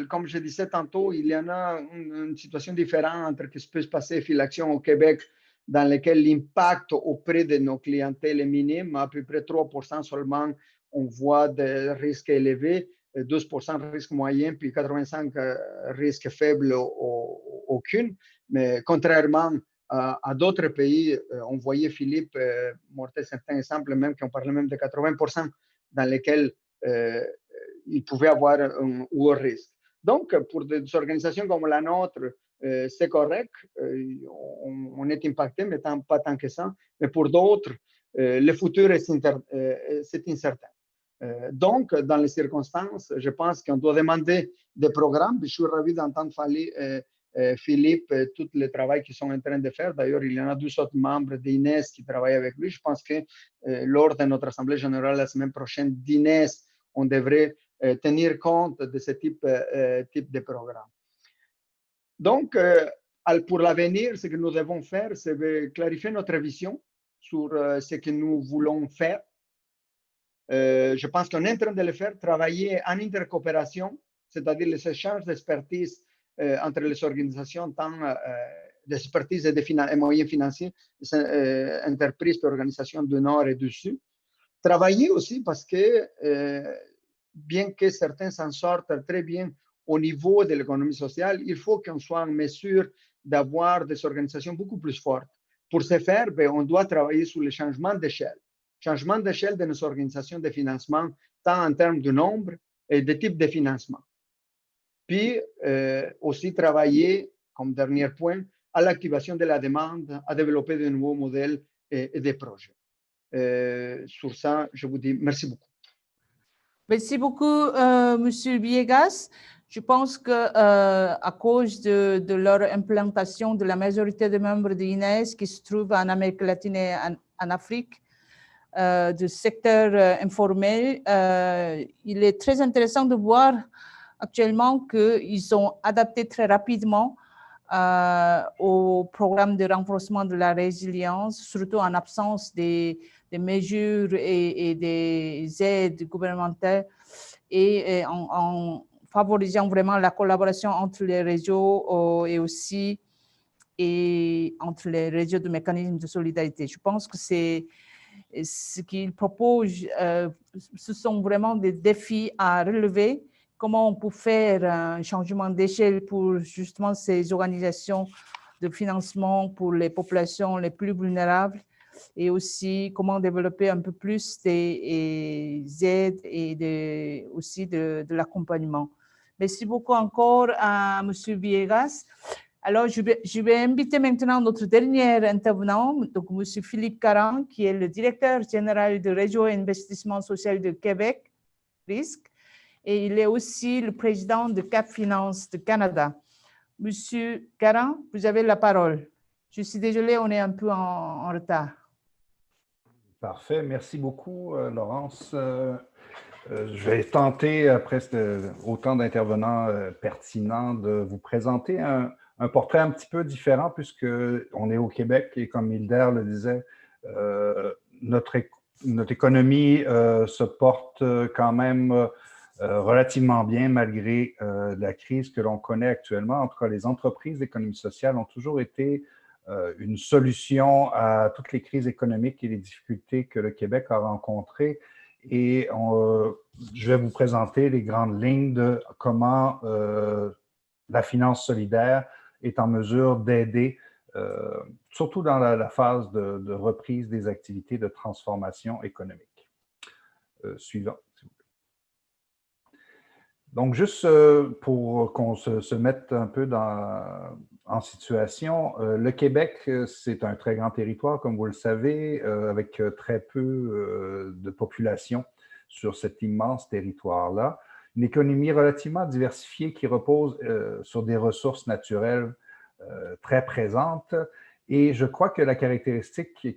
comme je disais tantôt, il y en a une situation différente entre ce qui peut se passer avec l'action au Québec, dans lequel l'impact auprès de nos clientèles est minime, à peu près 3% seulement, on voit des risques élevés, 12% de risque moyen, puis 85% risque faible, aucune. Mais contrairement à d'autres pays, on voyait Philippe montrer certains exemples, même qui ont parlé même de 80%, dans lesquels il pouvait avoir un haut risque. Donc, pour des organisations comme la nôtre, c'est correct, on est impacté, mais pas tant que ça. Mais pour d'autres, le futur c'est incertain. Donc, dans les circonstances, je pense qu'on doit demander des programmes. Je suis ravi d'entendre Philippe, tout le travail qu'ils sont en train de faire. D'ailleurs, il y en a 2 autres membres d'Inès qui travaillent avec lui. Je pense que lors de notre Assemblée générale la semaine prochaine d'Inès, on devrait tenir compte de ce type de programme. Donc, pour l'avenir, ce que nous devons faire, c'est de clarifier notre vision sur ce que nous voulons faire. Je pense qu'on est en train de le faire, travailler en intercoopération, c'est-à-dire les échanges d'expertise entre les organisations, tant d'expertise et moyens financiers, entreprises et organisations du Nord et du Sud. Travailler aussi parce que bien que certains s'en sortent très bien au niveau de l'économie sociale, il faut qu'on soit en mesure d'avoir des organisations beaucoup plus fortes. Pour ce faire, on doit travailler sur le changement d'échelle de nos organisations de financement, tant en termes de nombre et de type de financement. Puis aussi travailler, comme dernier point, à l'activation de la demande, à développer de nouveaux modèles et des projets. Sur ça, je vous dis merci beaucoup. Merci beaucoup, Monsieur Villegas. Je pense que à cause de leur implantation de la majorité des membres de l'INES qui se trouvent en Amérique latine et en Afrique, du secteur informel, il est très intéressant de voir actuellement qu'ils ont adapté très rapidement au programme de renforcement de la résilience, surtout en absence des mesures et des aides gouvernementales et en favorisant vraiment la collaboration entre les réseaux et aussi entre les réseaux de mécanismes de solidarité. Je pense que c'est ce qu'ils proposent, ce sont vraiment des défis à relever. Comment on peut faire un changement d'échelle pour justement ces organisations de financement pour les populations les plus vulnérables et aussi comment développer un peu plus des aides et aussi de l'accompagnement. Merci beaucoup encore à M. Villegas. Alors, je vais inviter maintenant notre dernier intervenant, donc M. Philippe Caron, qui est le directeur général du Réseau Investissement Social de Québec, RISC, et il est aussi le président de Cap Finance de Canada. Monsieur Caron, vous avez la parole. Je suis désolée, on est un peu en retard. Parfait, merci beaucoup, Laurence. Je vais tenter, après autant d'intervenants pertinents, de vous présenter un portrait un petit peu différent puisqu'on est au Québec et comme Hilder le disait, notre économie se porte quand même relativement bien malgré la crise que l'on connaît actuellement. En tout cas, les entreprises d'économie sociale ont toujours été une solution à toutes les crises économiques et les difficultés que le Québec a rencontrées. Et je vais vous présenter les grandes lignes de comment la finance solidaire est en mesure d'aider, surtout dans la phase de reprise des activités de transformation économique. Suivant, s'il vous plaît. Donc, juste pour qu'on se mette un peu en situation, le Québec, c'est un très grand territoire, comme vous le savez, avec très peu de population sur cet immense territoire-là. Une économie relativement diversifiée qui repose sur des ressources naturelles très présentes. Et je crois que la caractéristique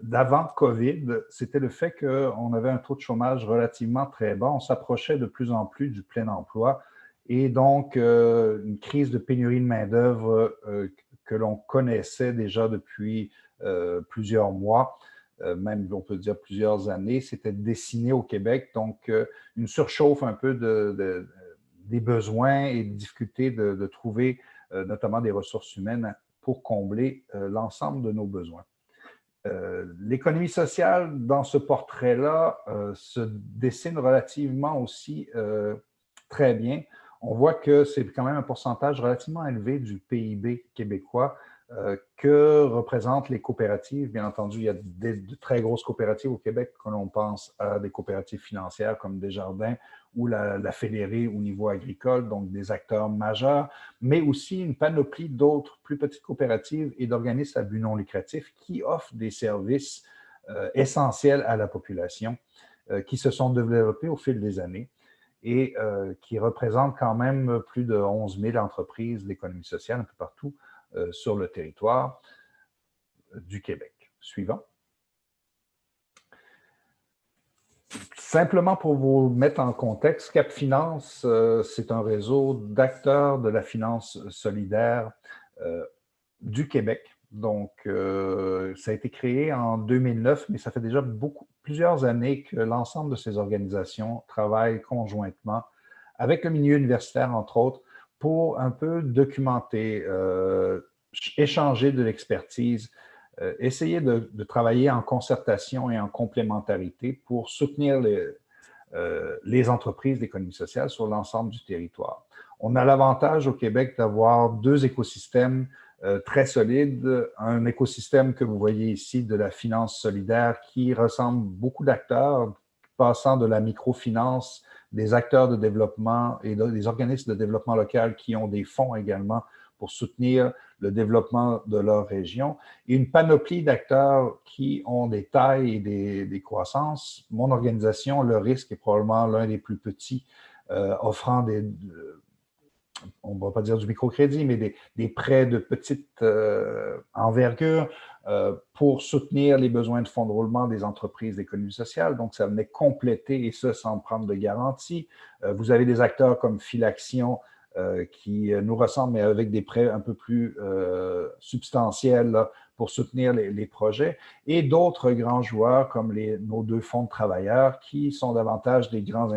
d'avant COVID, c'était le fait qu'on avait un taux de chômage relativement très bas. On s'approchait de plus en plus du plein emploi et donc une crise de pénurie de main-d'œuvre que l'on connaissait déjà depuis plusieurs mois, même on peut dire plusieurs années, s'était dessinée au Québec. Donc une surchauffe un peu des besoins et de difficulté de trouver notamment des ressources humaines pour combler l'ensemble de nos besoins. L'économie sociale, dans ce portrait-là, se dessine relativement aussi très bien. On voit que c'est quand même un pourcentage relativement élevé du PIB québécois que représentent les coopératives. Bien entendu, il y a de très grosses coopératives au Québec, quand on pense à des coopératives financières comme Desjardins ou la Fédérée au niveau agricole, donc des acteurs majeurs, mais aussi une panoplie d'autres plus petites coopératives et d'organismes à but non lucratif qui offrent des services essentiels à la population, qui se sont développés au fil des années et qui représentent quand même plus de 11 000 entreprises d'économie sociale un peu partout sur le territoire du Québec. Suivant. Simplement pour vous mettre en contexte, Cap Finance, c'est un réseau d'acteurs de la finance solidaire du Québec. Donc, ça a été créé en 2009, mais ça fait déjà plusieurs années que l'ensemble de ces organisations travaillent conjointement avec le milieu universitaire, entre autres, pour un peu documenter, échanger de l'expertise, essayer de travailler en concertation et en complémentarité pour soutenir les entreprises d'économie sociale sur l'ensemble du territoire. On a l'avantage au Québec d'avoir deux écosystèmes très solides. Un écosystème que vous voyez ici de la finance solidaire qui ressemble beaucoup d'acteurs, passant de la microfinance, des acteurs de développement et des organismes de développement local qui ont des fonds également pour soutenir le développement de leur région, et une panoplie d'acteurs qui ont des tailles et des croissances. Mon organisation, Le Risque, est probablement l'un des plus petits, offrant on ne va pas dire du microcrédit, mais des prêts de petite envergure pour soutenir les besoins de fonds de roulement des entreprises d'économie sociale. Donc, ça venait compléter, et ça sans prendre de garantie. Vous avez des acteurs comme Filaction qui nous ressemblent, mais avec des prêts un peu plus substantiels là, pour soutenir les projets, et d'autres grands joueurs comme nos deux fonds de travailleurs qui sont davantage des grands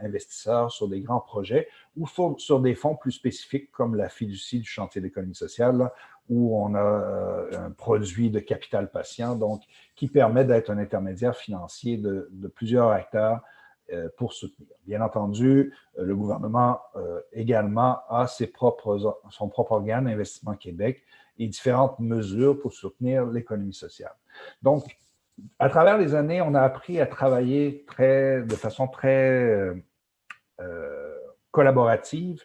investisseurs sur des grands projets ou sur des fonds plus spécifiques comme la fiducie du chantier d'économie sociale, là, où on a un produit de capital patient, donc qui permet d'être un intermédiaire financier de plusieurs acteurs pour soutenir. Bien entendu, le gouvernement également a son propre organe, Investissement Québec, et différentes mesures pour soutenir l'économie sociale. Donc, à travers les années, on a appris à travailler de façon très collaborative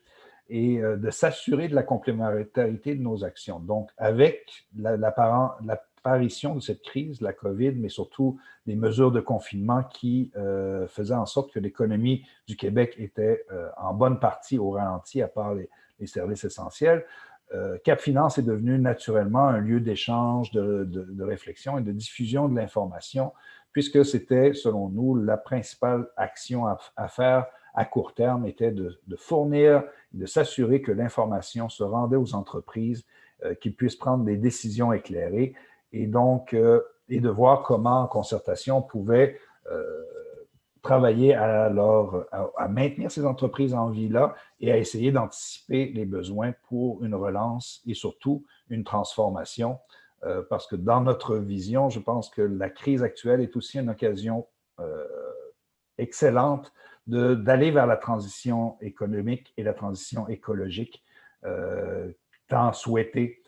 et de s'assurer de la complémentarité de nos actions. Donc, avec l'apparition de cette crise, la COVID, mais surtout des mesures de confinement qui faisaient en sorte que l'économie du Québec était en bonne partie au ralenti, à part les services essentiels, Cap Finance est devenu naturellement un lieu d'échange, de réflexion et de diffusion de l'information, puisque c'était, selon nous, la principale action à faire à court terme était de fournir, de s'assurer que l'information se rendait aux entreprises, qu'ils puissent prendre des décisions éclairées et donc et de voir comment, en concertation, on pouvait travailler à maintenir ces entreprises en vie là et à essayer d'anticiper les besoins pour une relance et surtout une transformation. Parce que dans notre vision, je pense que la crise actuelle est aussi une occasion excellente d'aller vers la transition économique et la transition écologique tant souhaitée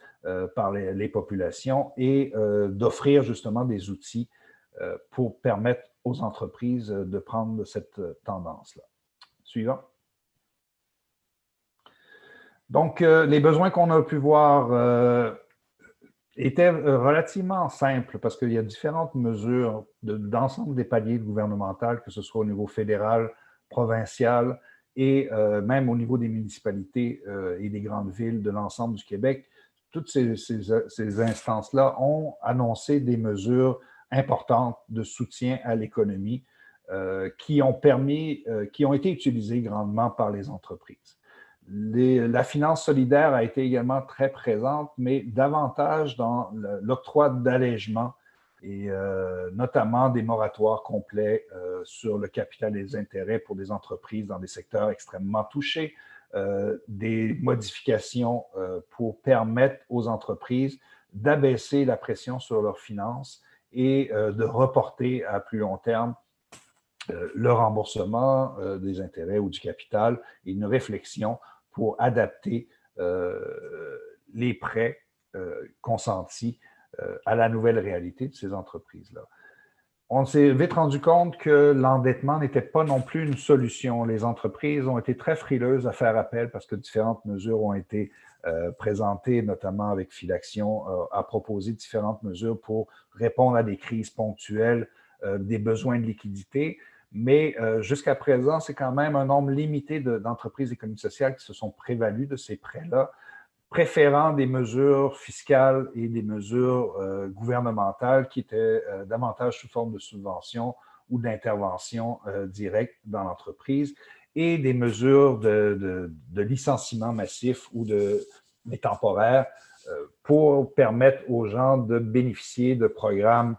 par les populations et d'offrir justement des outils pour permettre aux entreprises de prendre cette tendance-là. Suivant. Donc, les besoins qu'on a pu voir étaient relativement simples parce qu'il y a différentes mesures d'ensemble des paliers gouvernementaux, que ce soit au niveau fédéral, provincial et même au niveau des municipalités et des grandes villes de l'ensemble du Québec. Toutes ces instances-là ont annoncé des mesures importantes de soutien à l'économie qui ont été utilisées grandement par les entreprises. La finance solidaire a été également très présente, mais davantage dans l'octroi d'allègements et notamment des moratoires complets sur le capital et les intérêts pour des entreprises dans des secteurs extrêmement touchés, des modifications pour permettre aux entreprises d'abaisser la pression sur leurs finances et de reporter à plus long terme le remboursement des intérêts ou du capital et une réflexion pour adapter les prêts consentis à la nouvelle réalité de ces entreprises-là. On s'est vite rendu compte que l'endettement n'était pas non plus une solution. Les entreprises ont été très frileuses à faire appel parce que différentes mesures ont été présentées, notamment avec Filaction, a proposé différentes mesures pour répondre à des crises ponctuelles, des besoins de liquidité. Mais jusqu'à présent, c'est quand même un nombre limité d'entreprises d'économie sociale qui se sont prévalues de ces prêts-là, préférant des mesures fiscales et des mesures gouvernementales qui étaient davantage sous forme de subventions ou d'intervention directe dans l'entreprise et des mesures de licenciement massif ou mais temporaires pour permettre aux gens de bénéficier de programmes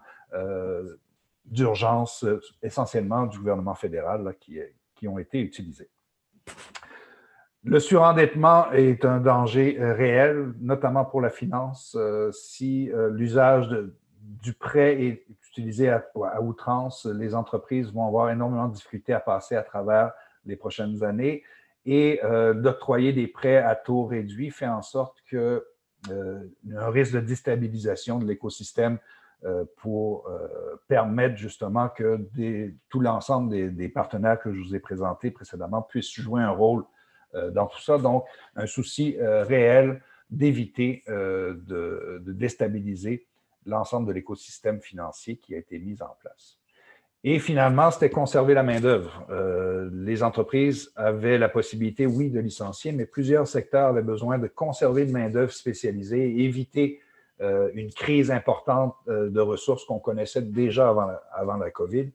d'urgence, essentiellement du gouvernement fédéral, là, qui ont été utilisés. Le surendettement est un danger réel, notamment pour la finance, si l'usage du prêt est utilisé à outrance, les entreprises vont avoir énormément de difficultés à passer à travers les prochaines années et d'octroyer des prêts à taux réduits fait en sorte qu'il y a un risque de déstabilisation de l'écosystème pour permettre justement que tout l'ensemble des partenaires que je vous ai présentés précédemment puissent jouer un rôle dans tout ça. Donc, un souci réel d'éviter de déstabiliser l'ensemble de l'écosystème financier qui a été mis en place. Et finalement, c'était conserver la main-d'œuvre. Les entreprises avaient la possibilité, oui, de licencier, mais plusieurs secteurs avaient besoin de conserver une main-d'œuvre spécialisée et éviter une crise importante de ressources qu'on connaissait déjà avant la COVID.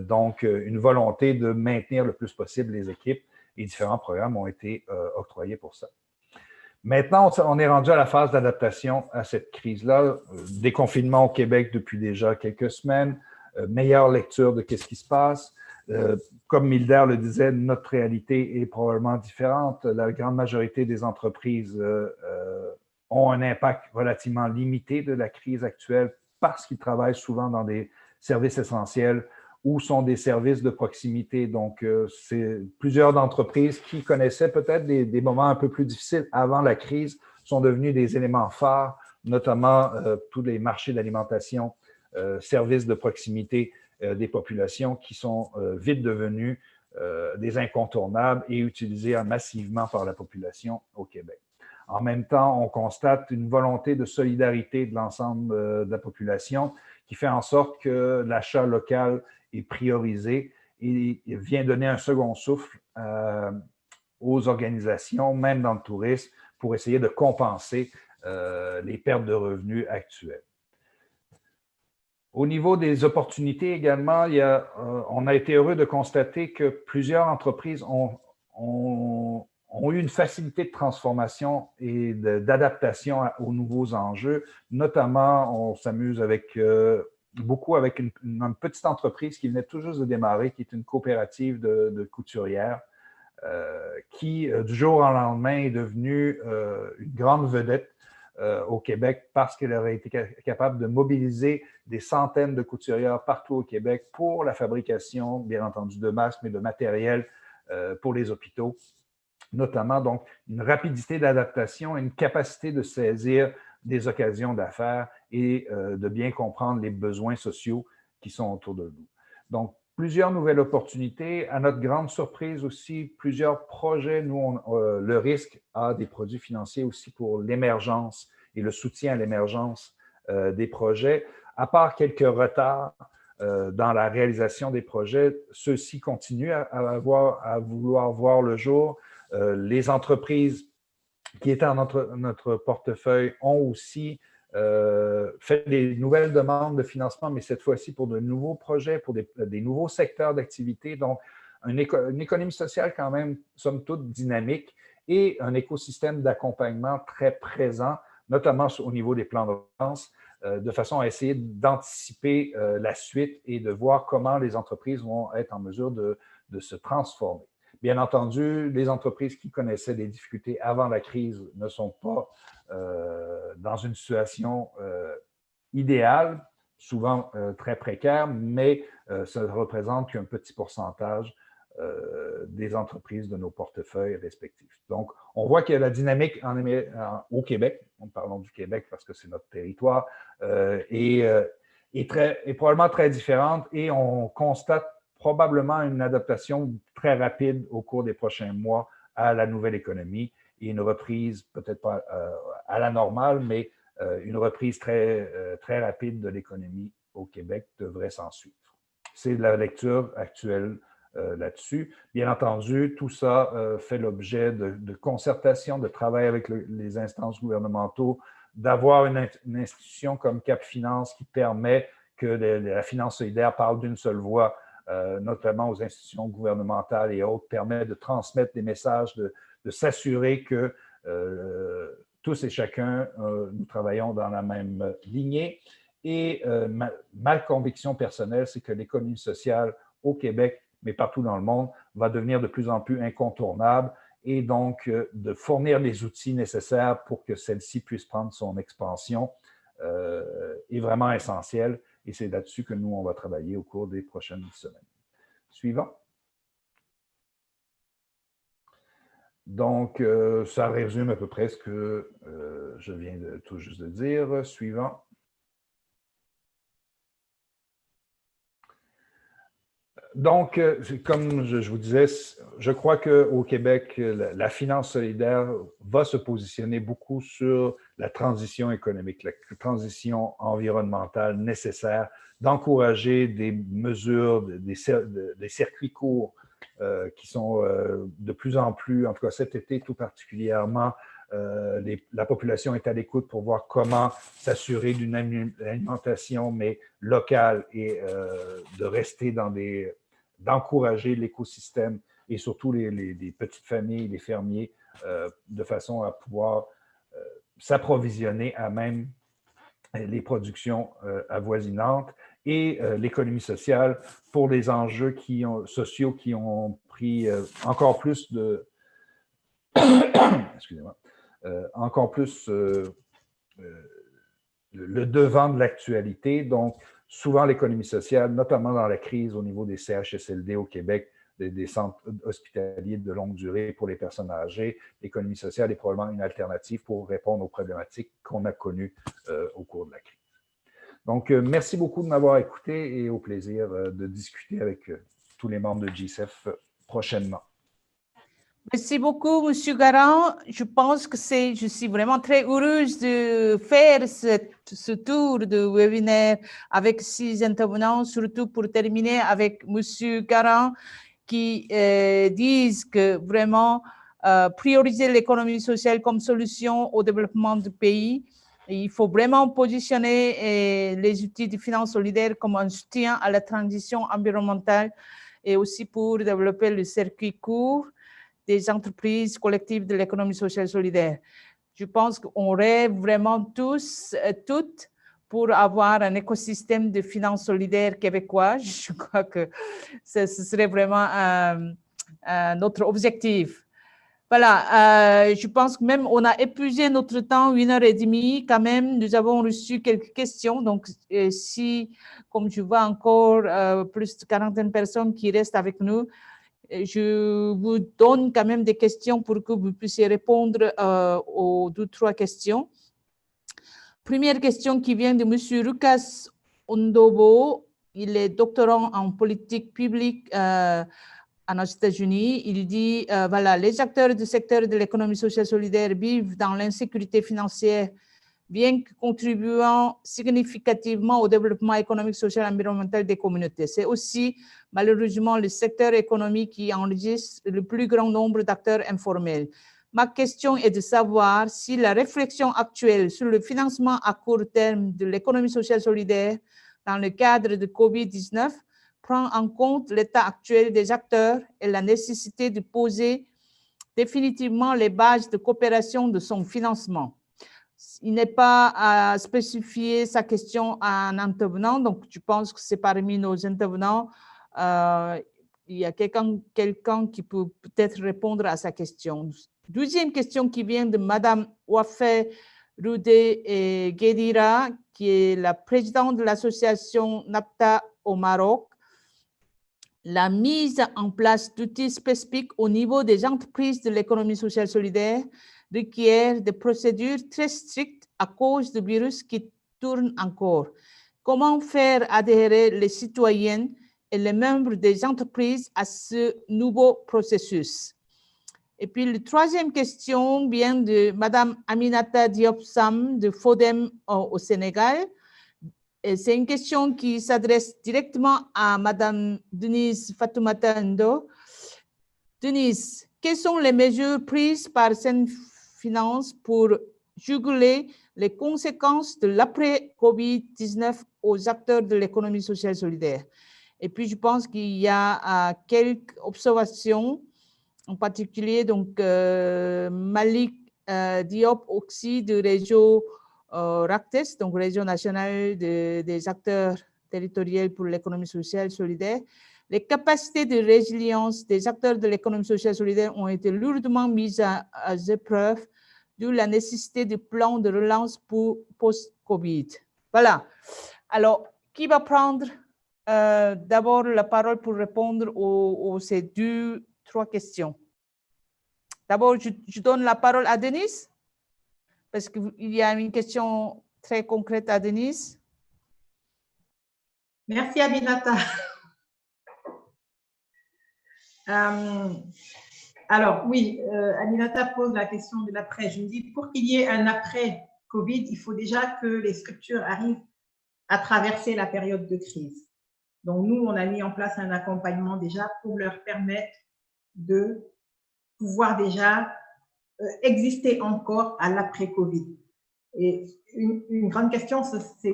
Donc, une volonté de maintenir le plus possible les équipes et différents programmes ont été octroyés pour ça. Maintenant, on est rendu à la phase d'adaptation à cette crise-là. Déconfinement au Québec depuis déjà quelques semaines, meilleure lecture de ce qui se passe. Comme Milder le disait, notre réalité est probablement différente. La grande majorité des entreprises ont un impact relativement limité de la crise actuelle parce qu'ils travaillent souvent dans des services essentiels ou sont des services de proximité. Donc, c'est plusieurs d'entreprises qui connaissaient peut-être des moments un peu plus difficiles avant la crise sont devenus des éléments phares, notamment tous les marchés d'alimentation, services de proximité des populations qui sont vite devenus des incontournables et utilisés massivement par la population au Québec. En même temps, on constate une volonté de solidarité de l'ensemble de la population qui fait en sorte que l'achat local est priorisé et vient donner un second souffle aux organisations, même dans le tourisme, pour essayer de compenser les pertes de revenus actuelles. Au niveau des opportunités également, on a été heureux de constater que plusieurs entreprises ont eu une facilité de transformation et d'adaptation aux nouveaux enjeux. Notamment, on s'amuse beaucoup avec une petite entreprise qui venait tout juste de démarrer, qui est une coopérative de couturières, qui, du jour au lendemain, est devenue une grande vedette au Québec parce qu'elle aurait été capable de mobiliser des centaines de couturières partout au Québec pour la fabrication, bien entendu, de masques, mais de matériel pour les hôpitaux, notamment. Donc, une rapidité d'adaptation et une capacité de saisir des occasions d'affaires et de bien comprendre les besoins sociaux qui sont autour de nous. Donc, plusieurs nouvelles opportunités. À notre grande surprise aussi, plusieurs projets. Nous, le risque a des produits financiers aussi pour l'émergence et le soutien à l'émergence des projets. À part quelques retards dans la réalisation des projets, ceux-ci continuent à vouloir voir le jour. Les entreprises qui étaient dans notre portefeuille ont aussi fait des nouvelles demandes de financement, mais cette fois-ci pour de nouveaux projets, pour des nouveaux secteurs d'activité. Donc, une économie sociale quand même, somme toute, dynamique et un écosystème d'accompagnement très présent, notamment au niveau des plans de relance, de façon à essayer d'anticiper la suite et de voir comment les entreprises vont être en mesure de se transformer. Bien entendu, les entreprises qui connaissaient des difficultés avant la crise ne sont pas dans une situation idéale, souvent très précaire, mais ça ne représente qu'un petit pourcentage des entreprises de nos portefeuilles respectifs. Donc, on voit que la dynamique au Québec, parlons du Québec parce que c'est notre territoire, est probablement très différente et on constate probablement une adaptation très rapide au cours des prochains mois à la nouvelle économie et une reprise, peut-être pas à la normale, mais une reprise très rapide de l'économie au Québec devrait s'en suivre. C'est la lecture actuelle là-dessus. Bien entendu, tout ça fait l'objet de concertation, de travail avec les instances gouvernementaux, d'avoir une institution comme Cap Finance qui permet que la finance solidaire parle d'une seule voix, notamment aux institutions gouvernementales et autres, permet de transmettre des messages, de s'assurer que tous et chacun, nous travaillons dans la même lignée. Et ma conviction personnelle, c'est que l'économie sociale au Québec, mais partout dans le monde, va devenir de plus en plus incontournable et donc de fournir les outils nécessaires pour que celle-ci puisse prendre son expansion est vraiment essentiel. Et c'est là-dessus que nous, on va travailler au cours des prochaines semaines. Suivant. Donc, ça résume à peu près ce que je viens tout juste de dire. Suivant. Donc, comme je vous disais, je crois qu'au Québec, la finance solidaire va se positionner beaucoup sur la transition économique, la transition environnementale nécessaire, d'encourager des mesures, des circuits courts qui sont de plus en plus, en tout cas cet été tout particulièrement, la population est à l'écoute pour voir comment s'assurer d'une alimentation, mais locale et de rester d'encourager l'écosystème et surtout les petites familles, les fermiers, de façon à pouvoir s'approvisionner à même les productions avoisinantes et l'économie sociale pour les enjeux sociaux qui ont pris encore plus de... Excusez-moi. Encore plus le devant de l'actualité. Donc, souvent l'économie sociale, notamment dans la crise au niveau des CHSLD au Québec, des centres hospitaliers de longue durée pour les personnes âgées, l'économie sociale est probablement une alternative pour répondre aux problématiques qu'on a connues au cours de la crise. Donc, merci beaucoup de m'avoir écouté et au plaisir de discuter avec tous les membres de GCEF prochainement. Merci beaucoup, M. Garand. Je pense que je suis vraiment très heureuse de faire ce tour de webinaire avec 6 intervenants, surtout pour terminer avec M. Garand, qui disent que vraiment prioriser l'économie sociale comme solution au développement du pays. Et il faut vraiment positionner les outils de finance solidaire comme un soutien à la transition environnementale et aussi pour développer le circuit court des entreprises collectives de l'économie sociale solidaire. Je pense qu'on rêve vraiment toutes pour avoir un écosystème de finances solidaires québécois. Je crois que ce serait vraiment notre objectif. Voilà, je pense que même on a épuisé notre temps, 1h30 quand même. Nous avons reçu quelques questions. Donc, si, comme je vois encore plus de 40 personnes qui restent avec nous, je vous donne quand même des questions pour que vous puissiez répondre aux 2-3 questions. Première question qui vient de M. Lucas Ondobo. Il est doctorant en politique publique aux États-Unis. Il dit, voilà, les acteurs du secteur de l'économie sociale solidaire vivent dans l'insécurité financière, bien que contribuant significativement au développement économique, social et environnemental des communautés. C'est aussi, malheureusement, le secteur économique qui enregistre le plus grand nombre d'acteurs informels. Ma question est de savoir si la réflexion actuelle sur le financement à court terme de l'économie sociale solidaire dans le cadre de COVID-19 prend en compte l'état actuel des acteurs et la nécessité de poser définitivement les bases de coopération de son financement. Il n'est pas à spécifier sa question à un intervenant, donc je pense que c'est parmi nos intervenants, il y a quelqu'un qui peut peut-être répondre à sa question. Deuxième question qui vient de Madame Wafé Roudé et Guedira, qui est la présidente de l'association NAPTA au Maroc. La mise en place d'outils spécifiques au niveau des entreprises de l'économie sociale solidaire requiert des procédures très strictes à cause du virus qui tourne encore. Comment faire adhérer les citoyens et les membres des entreprises à ce nouveau processus? Et puis, la troisième question vient de Madame Aminata Diop Sam de FODEM au Sénégal. C'est une question qui s'adresse directement à Madame Denise Fatoumata Ndo. Denise, quelles sont les mesures prises par Senfinance pour juguler les conséquences de l'après-COVID-19 aux acteurs de l'économie sociale solidaire? Et puis, je pense qu'il y a quelques observations, en particulier donc Malik Diop aussi du réseau RACTES, donc Réseau national des acteurs territoriaux pour l'économie sociale solidaire. Les capacités de résilience des acteurs de l'économie sociale solidaire ont été lourdement mises à épreuve, d'où la nécessité du plan de relance pour post-Covid. Voilà. Alors, qui va prendre d'abord la parole pour répondre aux ces 2-3 questions? D'abord, je donne la parole à Denise, parce qu'il y a une question très concrète à Denise. Merci, Aminata. Alors, oui, Aminata pose la question de l'après. Je me dis, pour qu'il y ait un après-Covid, il faut déjà que les structures arrivent à traverser la période de crise. Donc, nous, on a mis en place un accompagnement déjà pour leur permettre de pouvoir déjà exister encore à l'après-Covid. Et une grande question,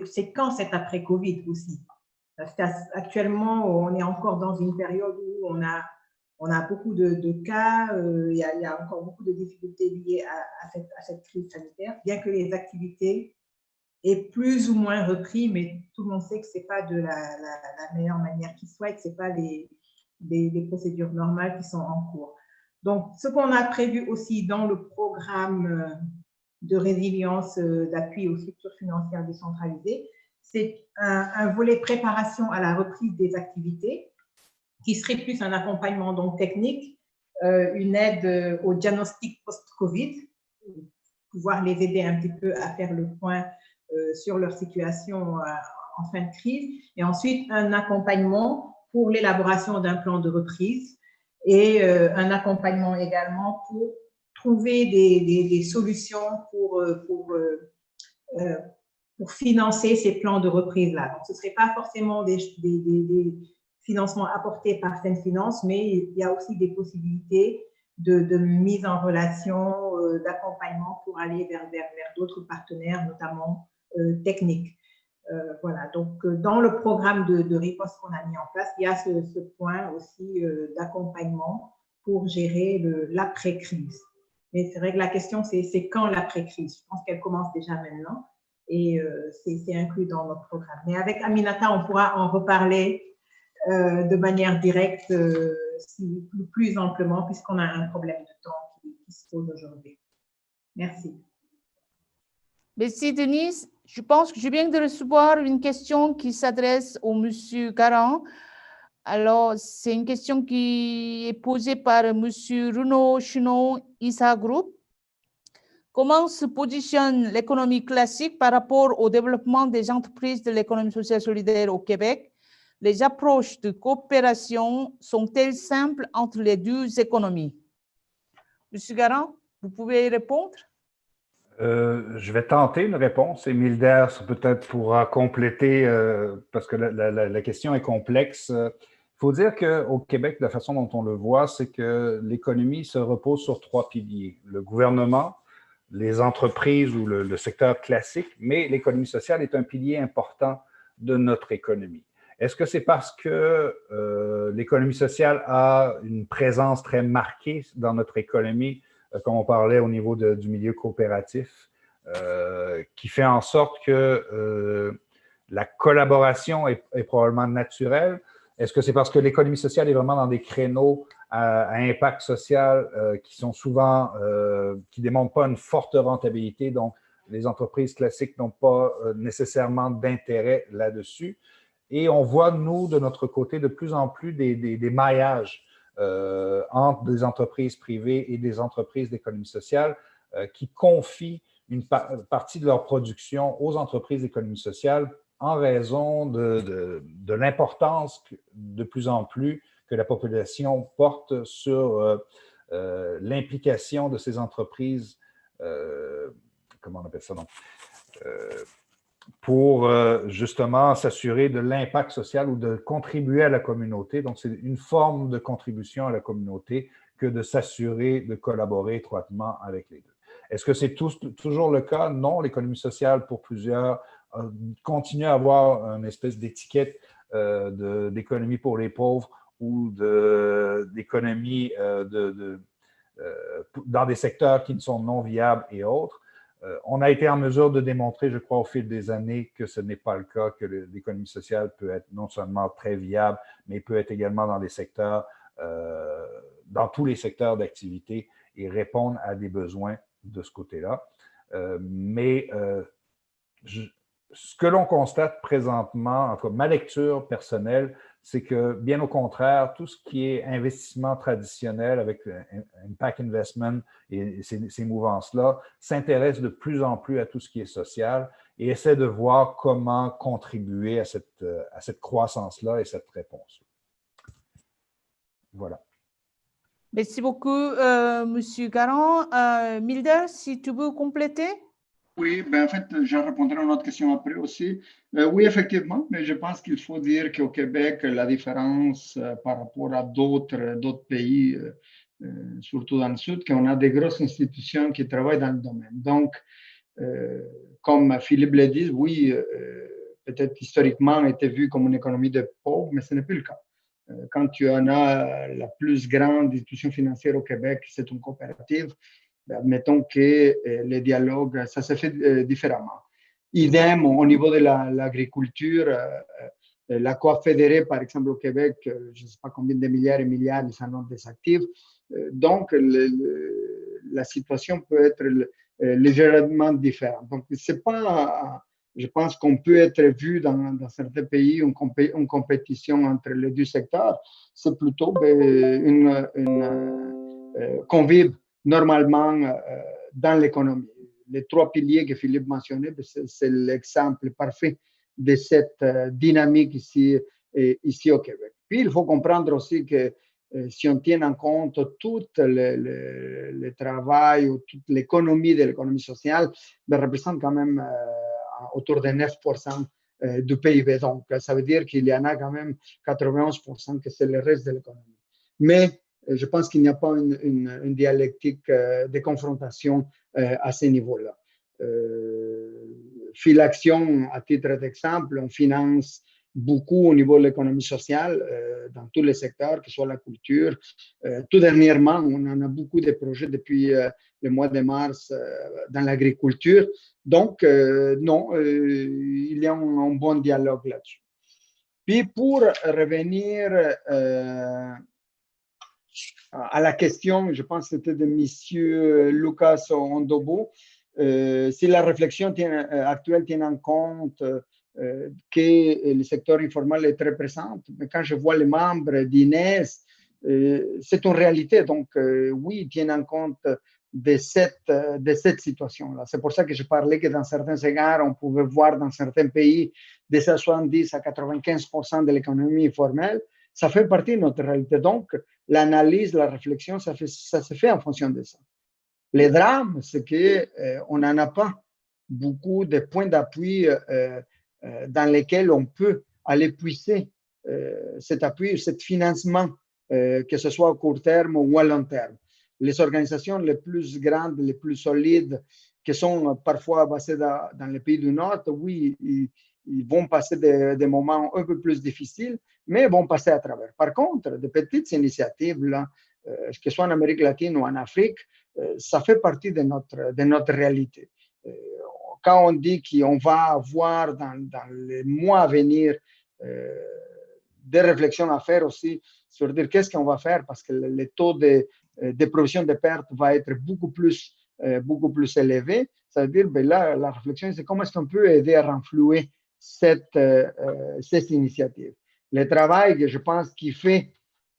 c'est quand cet après-Covid aussi? Parce qu'actuellement, on est encore dans une période où on a beaucoup de cas, il y a encore beaucoup de difficultés liées à cette crise sanitaire, bien que les activités aient plus ou moins repris, mais tout le monde sait que ce n'est pas de la meilleure manière qui soit et que ce n'est pas des procédures normales qui sont en cours. Donc, ce qu'on a prévu aussi dans le programme de résilience d'appui aux structures financières décentralisées, c'est un volet préparation à la reprise des activités qui serait plus un accompagnement donc technique, une aide au diagnostic post-Covid, pouvoir les aider un petit peu à faire le point sur leur situation en fin de crise, et ensuite un accompagnement pour l'élaboration d'un plan de reprise et un accompagnement également pour trouver des solutions pour financer ces plans de reprise-là. Donc, ce ne serait pas forcément des financements apportés par Senfinance, mais il y a aussi des possibilités de mise en relation, d'accompagnement pour aller vers d'autres partenaires, notamment techniques. Voilà, donc dans le programme de riposte qu'on a mis en place, il y a ce point aussi d'accompagnement pour gérer l'après-crise. Mais c'est vrai que la question, c'est quand l'après-crise? Je pense qu'elle commence déjà maintenant et c'est inclus dans notre programme. Mais avec Aminata, on pourra en reparler de manière directe, plus amplement, puisqu'on a un problème de temps qui dispose aujourd'hui. Merci. Merci, Denise. Je pense que je viens de recevoir une question qui s'adresse au monsieur Garand. Alors, c'est une question qui est posée par monsieur Bruno Chinon, ISA Group. Comment se positionne l'économie classique par rapport au développement des entreprises de l'économie sociale solidaire au Québec? Les approches de coopération sont-elles simples entre les deux économies? Monsieur Garand, vous pouvez y répondre? Je vais tenter une réponse et Milder peut-être pourra compléter parce que la question est complexe. Il faut dire qu'au Québec, la façon dont on le voit, c'est que l'économie se repose sur 3 piliers. Le gouvernement, les entreprises ou le secteur classique, mais l'économie sociale est un pilier important de notre économie. Est-ce que c'est parce que l'économie sociale a une présence très marquée dans notre économie, comme on parlait au niveau du milieu coopératif, qui fait en sorte que la collaboration est probablement naturelle? Est-ce que c'est parce que l'économie sociale est vraiment dans des créneaux à impact social qui sont souvent, qui ne démontrent pas une forte rentabilité, donc les entreprises classiques n'ont pas nécessairement d'intérêt là-dessus? Et on voit, nous, de notre côté, de plus en plus des maillages entre des entreprises privées et des entreprises d'économie sociale qui confient une partie de leur production aux entreprises d'économie sociale en raison de l'importance de plus en plus que la population porte sur l'implication de ces entreprises, comment on appelle ça donc, pour justement s'assurer de l'impact social ou de contribuer à la communauté. Donc, c'est une forme de contribution à la communauté que de s'assurer de collaborer étroitement avec les deux. Est-ce que c'est toujours le cas? Non, l'économie sociale, pour plusieurs, continue à avoir une espèce d'étiquette d'économie pour les pauvres ou d'économie dans des secteurs qui ne sont non viables et autres. On a été en mesure de démontrer, je crois, au fil des années que ce n'est pas le cas, que l'économie sociale peut être non seulement très viable, mais peut être également dans des secteurs, dans tous les secteurs d'activité et répondre à des besoins de ce côté-là. Ce que l'on constate présentement, en tout cas ma lecture personnelle, c'est que bien au contraire, tout ce qui est investissement traditionnel avec impact investment et ces mouvances-là s'intéresse de plus en plus à tout ce qui est social et essaie de voir comment contribuer à cette croissance-là et cette réponse-là. Voilà. Merci beaucoup, Monsieur Garand. Milder, si tu veux compléter? Oui, ben en fait, je répondrai à une autre question après aussi. Oui, effectivement, mais je pense qu'il faut dire qu'au Québec, la différence par rapport à d'autres pays, surtout dans le Sud, qu'on a des grosses institutions qui travaillent dans le domaine. Donc, comme Philippe l'a dit, oui, peut-être historiquement, était vu comme une économie de pauvres, mais ce n'est plus le cas. Quand tu en as la plus grande institution financière au Québec, c'est une coopérative, admettons que les dialogues, ça se fait différemment. Idem au niveau de l'agriculture, la Coop fédérée, par exemple, au Québec, je ne sais pas combien de milliards et milliards, ils en ont des actifs. Donc, la situation peut être légèrement différente. Donc, c'est pas, je pense qu'on peut être vu dans certains pays une compétition entre les deux secteurs. C'est plutôt qu'on vive normalement dans l'économie. Les 3 piliers que Philippe mentionnait, c'est l'exemple parfait de cette dynamique ici au Québec. Puis, il faut comprendre aussi que si on tient en compte tout le travail ou toute l'économie de l'économie sociale, représente quand même autour de 9% du PIB. Donc, ça veut dire qu'il y en a quand même 91% que c'est le reste de l'économie. Mais je pense qu'il n'y a pas une dialectique de confrontation à ce niveau-là. Philaction, à titre d'exemple, on finance beaucoup au niveau de l'économie sociale dans tous les secteurs, que ce soit la culture. Tout dernièrement, on en a beaucoup de projets depuis le mois de mars dans l'agriculture. Donc, non, il y a un bon dialogue là-dessus. Puis, pour revenir à la question, je pense que c'était de M. Lucas Ondobo, si la réflexion actuelle tient en compte que le secteur informel est très présent. Mais quand je vois les membres d'Inès, c'est une réalité. Donc, oui, ils tiennent en compte de cette situation-là. C'est pour ça que je parlais que dans certains égards, on pouvait voir dans certains pays de 70 à 95% de l'économie formelle. Ça fait partie de notre réalité. Donc, l'analyse, la réflexion, ça se fait en fonction de ça. Le drame, c'est qu'on n'en a pas beaucoup de points d'appui dans lesquels on peut aller puiser cet appui, cet financement, que ce soit à court terme ou à long terme. Les organisations les plus grandes, les plus solides, qui sont parfois basées dans les pays du Nord, oui, ils vont passer des moments un peu plus difficiles, mais vont passer à travers. Par contre, de petites initiatives, là, que ce soit en Amérique latine ou en Afrique, ça fait partie de notre réalité. Quand on dit qu'on va avoir dans les mois à venir des réflexions à faire aussi sur dire qu'est-ce qu'on va faire parce que le taux de provision de perte va être beaucoup plus élevé, ça veut dire ben là, la réflexion c'est comment est-ce qu'on peut aider à renflouer cette initiative. Le travail que je pense qu'il fait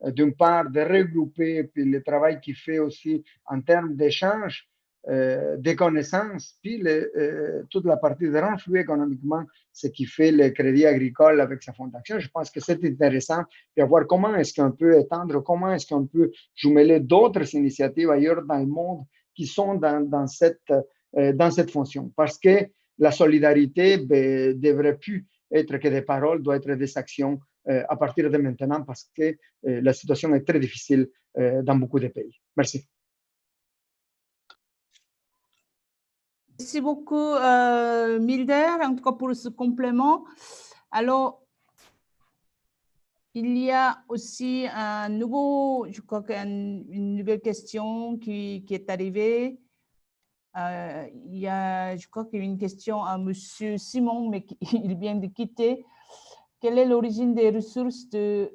d'une part de regrouper, puis le travail qu'il fait aussi en termes d'échange, des connaissances, puis toute la partie de renflouer économiquement ce qui fait le Crédit Agricole avec sa fondation. Je pense que c'est intéressant de voir comment est-ce qu'on peut étendre, comment est-ce qu'on peut jumeler d'autres initiatives ailleurs dans le monde qui sont dans cette fonction. Parce que la solidarité ne devrait plus être que des paroles, doit être des actions à partir de maintenant parce que la situation est très difficile dans beaucoup de pays. Merci. Merci beaucoup, Milder, en tout cas pour ce complément. Alors, il y a aussi je crois une nouvelle question qui est arrivée. Je crois qu'il y a une question à M. Simon, mais il vient de quitter. Quelle est l'origine des ressources de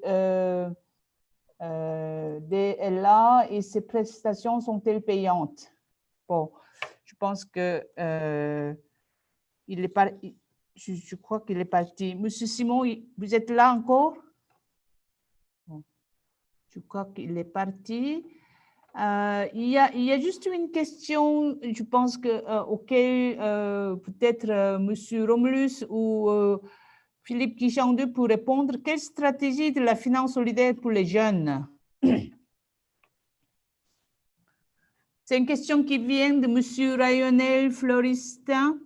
DLA et ces prestations sont-elles payantes? Bon, je pense que je crois qu'il est parti. Monsieur Simon, vous êtes là encore? Bon, je crois qu'il est parti. Il y a juste une question, je pense auquel peut-être Monsieur Romulus ou Philippe Quichande pour répondre. Quelle stratégie de la finance solidaire pour les jeunes? C'est une question qui vient de M. Rayonnel Floristin,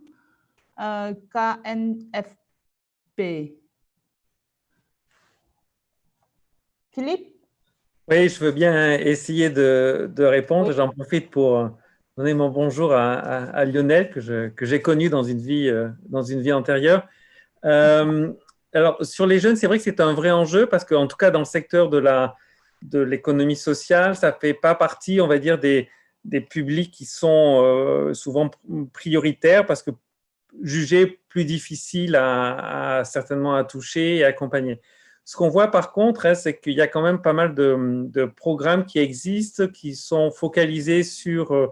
KNFP. Philippe? Oui, je veux bien essayer de répondre. Oui. J'en profite pour donner mon bonjour à Lionel, que j'ai connu dans une vie antérieure. Alors, sur les jeunes, c'est vrai que c'est un vrai enjeu parce qu'en tout cas, dans le secteur de l'économie sociale, ça ne fait pas partie, on va dire, des publics qui sont souvent prioritaires parce que jugés plus difficiles certainement à toucher et à accompagner. Ce qu'on voit par contre, c'est qu'il y a quand même pas mal de programmes qui existent, qui sont focalisés sur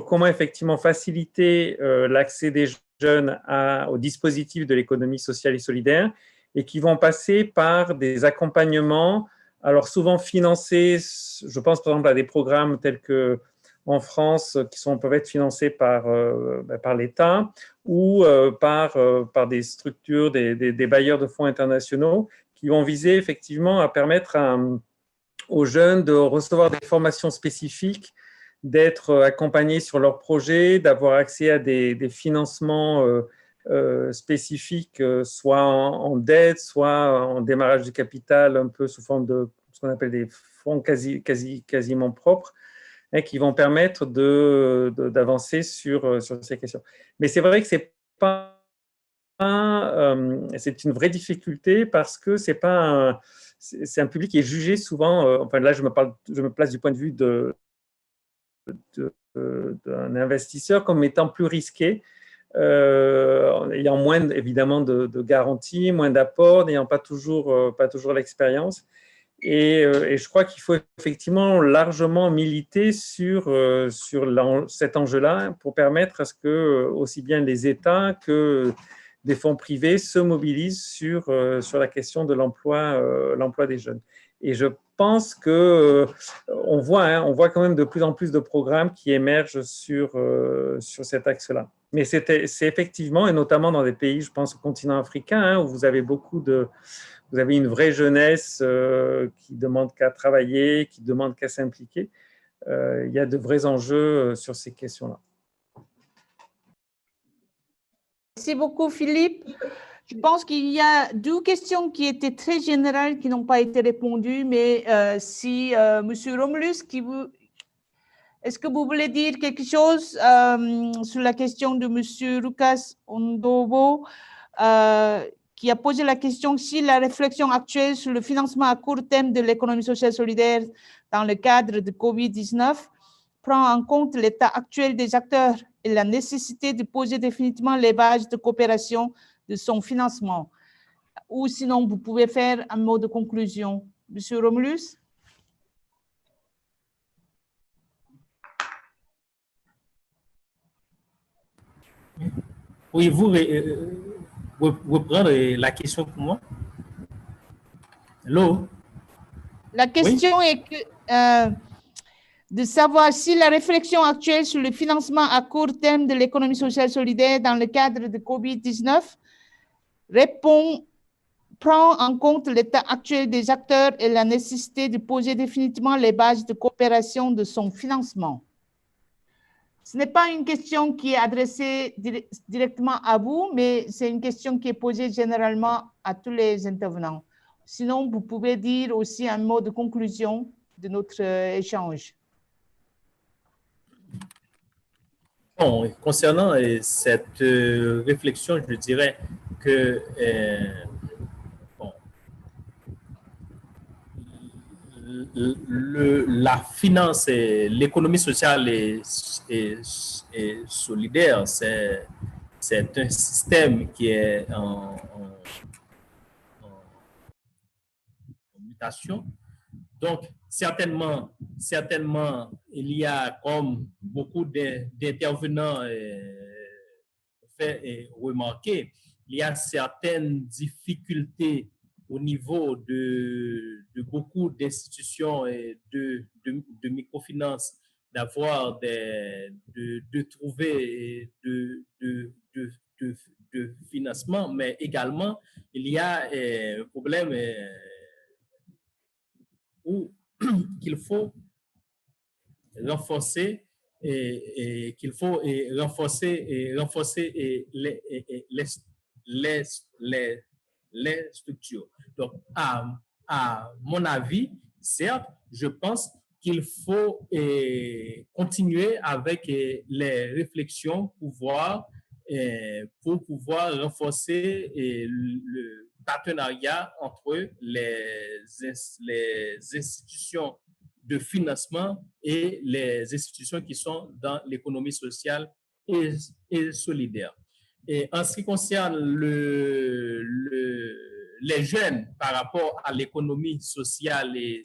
comment effectivement faciliter l'accès des jeunes aux dispositifs de l'économie sociale et solidaire et qui vont passer par des accompagnements, alors souvent financés, je pense par exemple à des programmes tels que en France qui peuvent être financés par l'État ou par des structures, des bailleurs de fonds internationaux qui vont viser effectivement à permettre aux jeunes de recevoir des formations spécifiques, d'être accompagnés sur leurs projets, d'avoir accès à des financements spécifiques, soit en dette, soit en démarrage du capital, un peu sous forme de ce qu'on appelle des fonds quasiment propres, et qui vont permettre d'avancer sur ces questions. Mais c'est vrai que c'est une vraie difficulté parce que c'est un public qui est jugé souvent, enfin là je me place du point de vue d'un investisseur comme étant plus risqué, ayant moins évidemment de garanties, moins d'apports, n'ayant pas toujours l'expérience. Et je crois qu'il faut effectivement largement militer sur cet enjeu-là pour permettre à ce que aussi bien les États que des fonds privés se mobilisent sur la question de l'emploi des jeunes. Et je pense qu'on voit quand même de plus en plus de programmes qui émergent sur cet axe-là. Mais c'est effectivement, et notamment dans des pays, je pense au continent africain, où vous avez une vraie jeunesse qui demande qu'à travailler, qui demande qu'à s'impliquer. Il y a de vrais enjeux sur ces questions-là. Merci beaucoup, Philippe. Je pense qu'il y a 2 questions qui étaient très générales qui n'ont pas été répondues, mais si Monsieur Romulus, est-ce que vous voulez dire quelque chose sur la question de Monsieur Lucas Ondobo, qui a posé la question si la réflexion actuelle sur le financement à court terme de l'économie sociale solidaire dans le cadre de Covid-19 prend en compte l'état actuel des acteurs et la nécessité de poser définitivement les bases de coopération de son financement. Ou sinon, vous pouvez faire un mot de conclusion. Monsieur Romulus? Oui, vous reprendre la question pour moi? Hello? La question est de savoir si la réflexion actuelle sur le financement à court terme de l'économie sociale solidaire dans le cadre de Covid-19 prend en compte l'état actuel des acteurs et la nécessité de poser définitivement les bases de coopération de son financement. Ce n'est pas une question qui est adressée directement à vous, mais c'est une question qui est posée généralement à tous les intervenants. Sinon, vous pouvez dire aussi un mot de conclusion de notre échange. Bon, concernant cette réflexion, je dirais que la finance et l'économie sociale et solidaire, c'est un système qui est en mutation. Donc, certainement, il y a, comme beaucoup d'intervenants fait remarquer, il y a certaines difficultés au niveau de beaucoup d'institutions et de microfinance d'avoir de trouver de financement, mais également il y a un problème où qu'il faut renforcer et qu'il faut renforcer les structures. Donc, à mon avis, certes, je pense qu'il faut continuer avec les réflexions pour pouvoir renforcer le partenariat entre les institutions de financement et les institutions qui sont dans l'économie sociale et solidaire. Et en ce qui concerne les jeunes par rapport à l'économie sociale et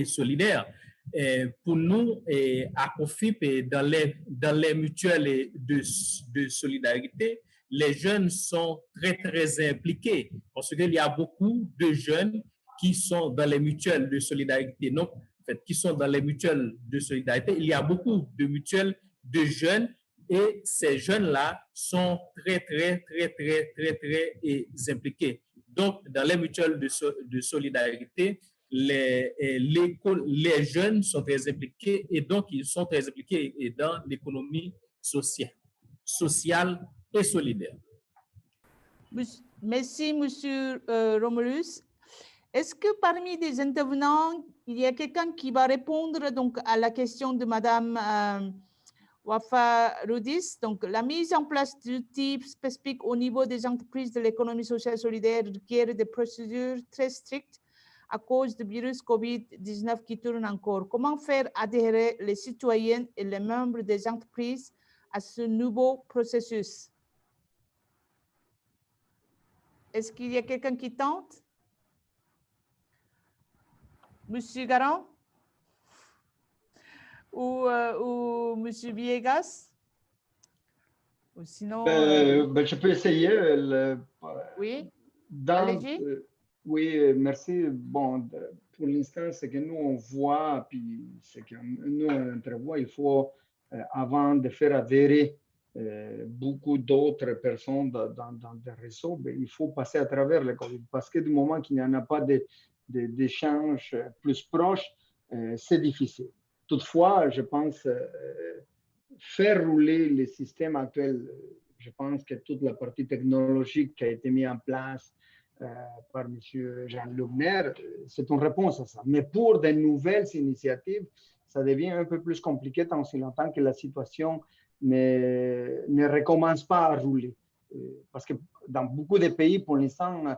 solidaire, pour nous, à COFIP et dans les mutuelles de solidarité, les jeunes sont très, très impliqués parce qu'il y a beaucoup de jeunes qui sont dans les mutuelles de solidarité. Donc, en fait, qui sont dans les mutuelles de solidarité, il y a beaucoup de mutuelles de jeunes et ces jeunes-là sont très, très, très, très, très, très impliqués. Donc, dans les mutuelles de solidarité, les jeunes sont très impliqués et donc ils sont très impliqués dans l'économie sociale et solidaire. Merci, Monsieur Romulus. Est-ce que parmi les intervenants, il y a quelqu'un qui va répondre donc, à la question de Madame Wafa Rudis? Donc, la mise en place d'outils spécifiques au niveau des entreprises de l'économie sociale et solidaire requiert des procédures très strictes à cause du virus COVID-19 qui tourne encore. Comment faire adhérer les citoyens et les membres des entreprises à ce nouveau processus? Est-ce qu'il y a quelqu'un qui tente? Monsieur Garand ou Monsieur Villegas? Ou sinon... je peux essayer. Oui, dans, allez-y. Oui, merci. Bon, pour l'instant, ce que nous, on voit, puis ce que nous, on entrevoit, il faut, avant de faire adhérer beaucoup d'autres personnes dans des réseaux, il faut passer à travers le Covid. Parce que du moment qu'il n'y en a pas d'échange plus proche, c'est difficile. Toutefois, je pense faire rouler le système actuel, je pense que toute la partie technologique qui a été mise en place par M. Jean Lubner, c'est une réponse à ça. Mais pour de nouvelles initiatives, ça devient un peu plus compliqué tant si longtemps que la situation ne recommence pas à rouler. Parce que dans beaucoup de pays, pour l'instant,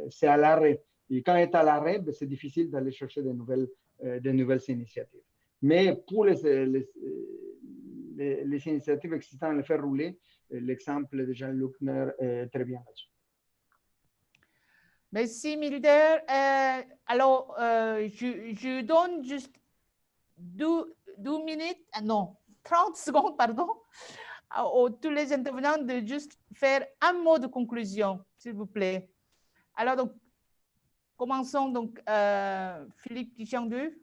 c'est à l'arrêt. Et quand c'est à l'arrêt, c'est difficile d'aller chercher de nouvelles initiatives. Mais pour les initiatives existantes, les faire rouler, l'exemple de Jean Lubner est très bien là-dessus. Merci, Milder. Alors, je donne juste 2 minutes, non, 30 secondes, pardon, à tous les intervenants de juste faire un mot de conclusion, s'il vous plaît. Alors, donc, commençons donc, Philippe Kichandu.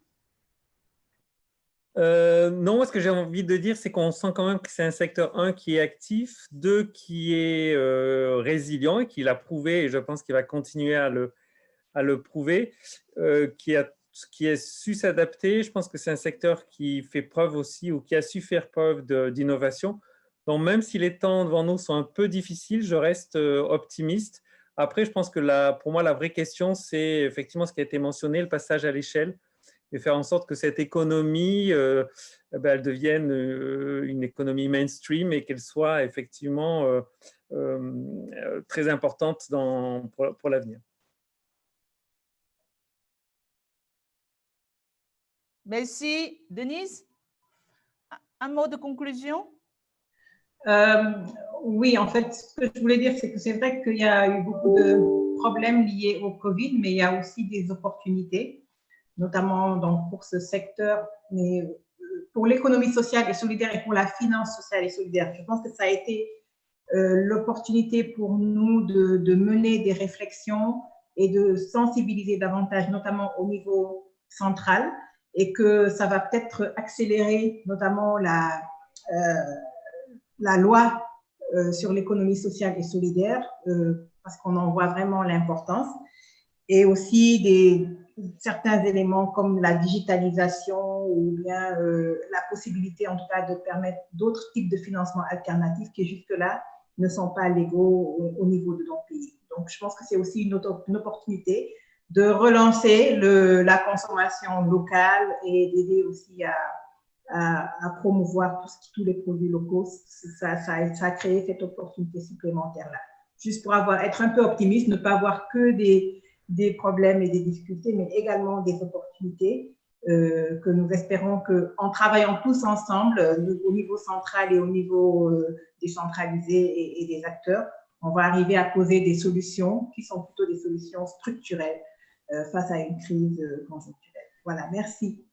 Non, ce que j'ai envie de dire, c'est qu'on sent quand même que c'est un secteur, 1, qui est actif, 2, qui est résilient et qui l'a prouvé, et je pense qu'il va continuer à le prouver, qui a su s'adapter. Je pense que c'est un secteur qui fait preuve aussi, ou qui a su faire preuve d'innovation. Donc, même si les temps devant nous sont un peu difficiles, je reste optimiste. Après, je pense que pour moi, la vraie question, c'est effectivement ce qui a été mentionné, le passage à l'échelle, et faire en sorte que cette économie, elle devienne une économie mainstream et qu'elle soit effectivement très importante pour l'avenir. Merci. Denise, un mot de conclusion? Oui, en fait, ce que je voulais dire, c'est que c'est vrai qu'il y a eu beaucoup de problèmes liés au Covid, mais il y a aussi des opportunités, notamment donc, pour ce secteur, mais pour l'économie sociale et solidaire et pour la finance sociale et solidaire. Je pense que ça a été l'opportunité pour nous de mener des réflexions et de sensibiliser davantage, notamment au niveau central, et que ça va peut-être accélérer notamment la loi sur l'économie sociale et solidaire, parce qu'on en voit vraiment l'importance, et aussi certains éléments comme la digitalisation ou bien la possibilité en tout cas de permettre d'autres types de financement alternatifs qui jusque-là ne sont pas légaux au niveau de nos pays. Donc, je pense que c'est aussi une opportunité de relancer la consommation locale et d'aider aussi à promouvoir tous les produits locaux. Ça a créé cette opportunité supplémentaire-là. Juste pour être un peu optimiste, ne pas avoir que des problèmes et des difficultés, mais également des opportunités que nous espérons qu'en travaillant tous ensemble, au niveau central et au niveau décentralisé et des acteurs, on va arriver à poser des solutions qui sont plutôt des solutions structurelles face à une crise conjoncturelle. Voilà, merci.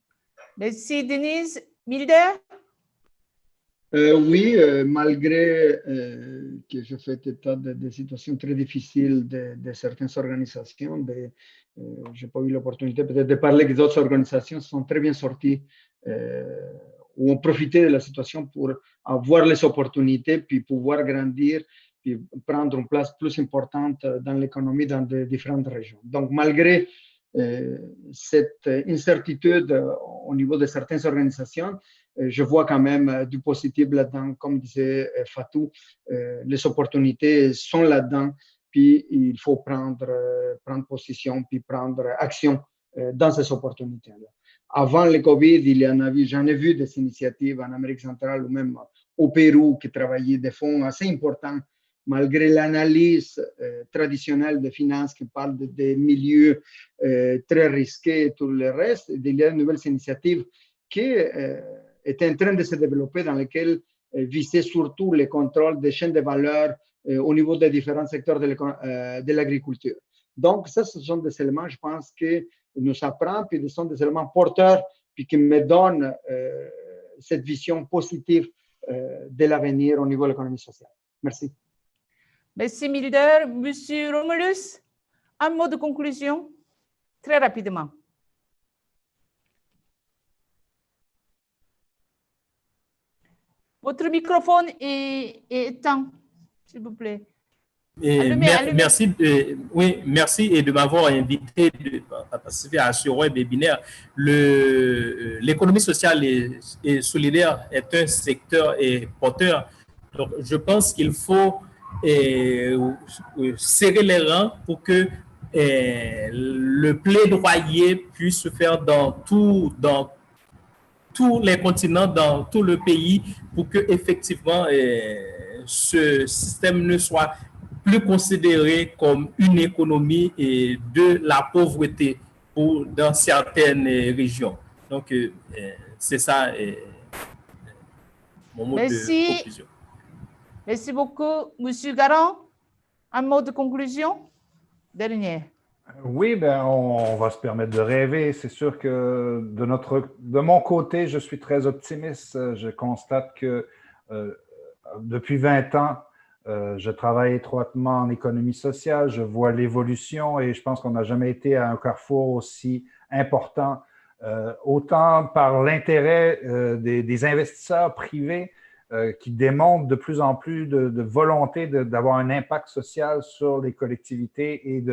Merci, Denise. Milder? Oui, malgré que je fais état de situations très difficiles de certaines organisations, je n'ai pas eu l'opportunité peut-être de parler que d'autres organisations sont très bien sorties ou ont profité de la situation pour avoir les opportunités, puis pouvoir grandir, puis prendre une place plus importante dans l'économie dans de différentes régions. Donc, malgré cette incertitude au niveau de certaines organisations, je vois quand même du positif là-dedans. Comme disait Fatou, les opportunités sont là-dedans, puis il faut prendre position, puis prendre action dans ces opportunités-là. Avant le Covid, j'en ai vu des initiatives en Amérique centrale ou même au Pérou qui travaillaient des fonds assez importants, malgré l'analyse traditionnelle des finances qui parle des milieux très risqués et tout le reste. Il y a de nouvelles initiatives qui étaient en train de se développer dans lesquelles visaient surtout le contrôle des chaînes de valeur au niveau des différents secteurs de l'agriculture. Donc, ça, ce sont des éléments, je pense, que nous apprend, puis nous sommes des éléments porteurs, puis qui me donnent cette vision positive de l'avenir au niveau de l'économie sociale. Merci. Merci, Milder. Monsieur Romulus, un mot de conclusion, très rapidement. Votre microphone est éteint, s'il vous plaît. Allumez. Merci, merci et de m'avoir invité à participer à ce webinaire. L'économie sociale et solidaire est un secteur porteur. Donc, je pense qu'il faut serrer les rangs pour que le plaidoyer puisse se faire dans tous les continents, dans tout le pays, pour que effectivement ce système ne soit plus considéré comme une économie et de la pauvreté dans certaines régions. Donc, c'est ça mon mot de conclusion. Merci beaucoup. Monsieur Garand, un mot de conclusion? Dernier. Oui, ben, on va se permettre de rêver. C'est sûr que de mon côté, je suis très optimiste. Je constate que depuis 20 ans, je travaille étroitement en économie sociale, je vois l'évolution et je pense qu'on n'a jamais été à un carrefour aussi important, autant par l'intérêt des investisseurs privés qui démontrent de plus en plus de volonté d'avoir un impact social sur les collectivités et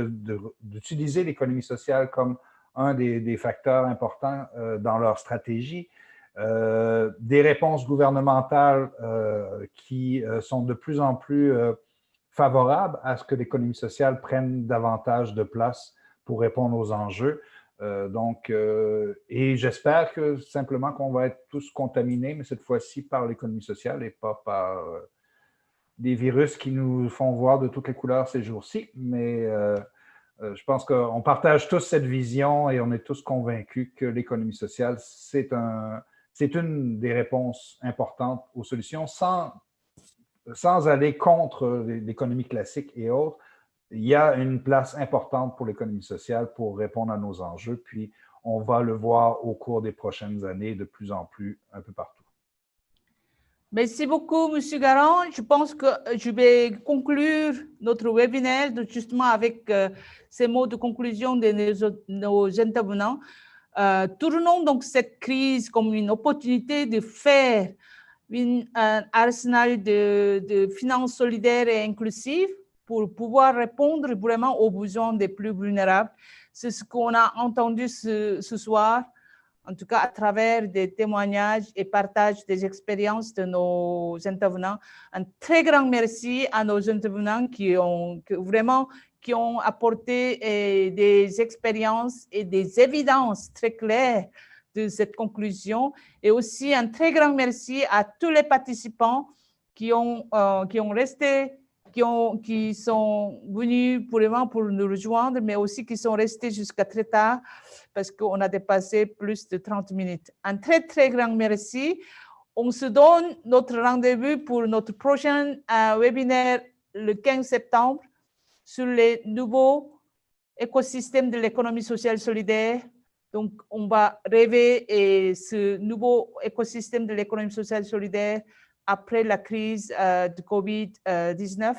d'utiliser l'économie sociale comme un des facteurs importants dans leur stratégie. Des réponses gouvernementales qui sont de plus en plus favorables à ce que l'économie sociale prenne davantage de place pour répondre aux enjeux. Et j'espère que simplement qu'on va être tous contaminés, mais cette fois-ci par l'économie sociale et pas par des virus qui nous font voir de toutes les couleurs ces jours-ci. Mais je pense qu'on partage tous cette vision et on est tous convaincus que l'économie sociale, c'est une des réponses importantes aux solutions sans aller contre l'économie classique et autres. Il y a une place importante pour l'économie sociale pour répondre à nos enjeux, puis on va le voir au cours des prochaines années de plus en plus un peu partout. Merci beaucoup, M. Garand. Je pense que je vais conclure notre webinaire justement avec ces mots de conclusion de nos intervenants. Tournons donc cette crise comme une opportunité de faire un arsenal de finances solidaires et inclusives pour pouvoir répondre vraiment aux besoins des plus vulnérables. C'est ce qu'on a entendu ce soir, en tout cas à travers des témoignages et partage des expériences de nos intervenants. Un très grand merci à nos intervenants qui ont apporté des expériences et des évidences très claires de cette conclusion. Et aussi un très grand merci à tous les participants qui sont venus pour nous rejoindre, mais aussi qui sont restés jusqu'à très tard parce qu'on a dépassé plus de 30 minutes. Un très, très grand merci. On se donne notre rendez-vous pour notre prochain webinaire le 15 septembre sur les nouveaux écosystèmes de l'économie sociale solidaire. Donc, on va rêver ce nouveau écosystème de l'économie sociale solidaire après la crise de COVID-19,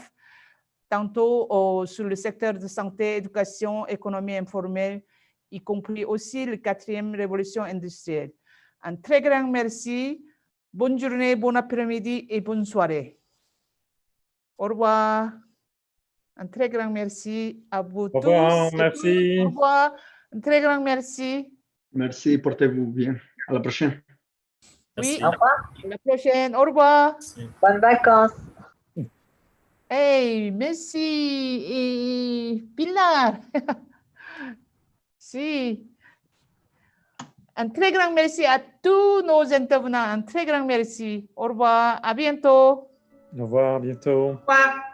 tantôt sur le secteur de santé, éducation, économie informelle, y compris aussi la 4e révolution industrielle. Un très grand merci. Bonne journée, bon après-midi et bonne soirée. Au revoir. Un très grand merci à vous tous. Au revoir, merci. Au revoir. Un très grand merci. Merci, portez-vous bien. À la prochaine. Oui, Merci. au revoir. À la prochaine. Au revoir. Merci. Bonnes vacances. Hey, merci. Et Pilar. Si. Un très grand merci à tous nos intervenants. Un très grand merci. Au revoir. À bientôt. Au revoir, à bientôt. Au revoir.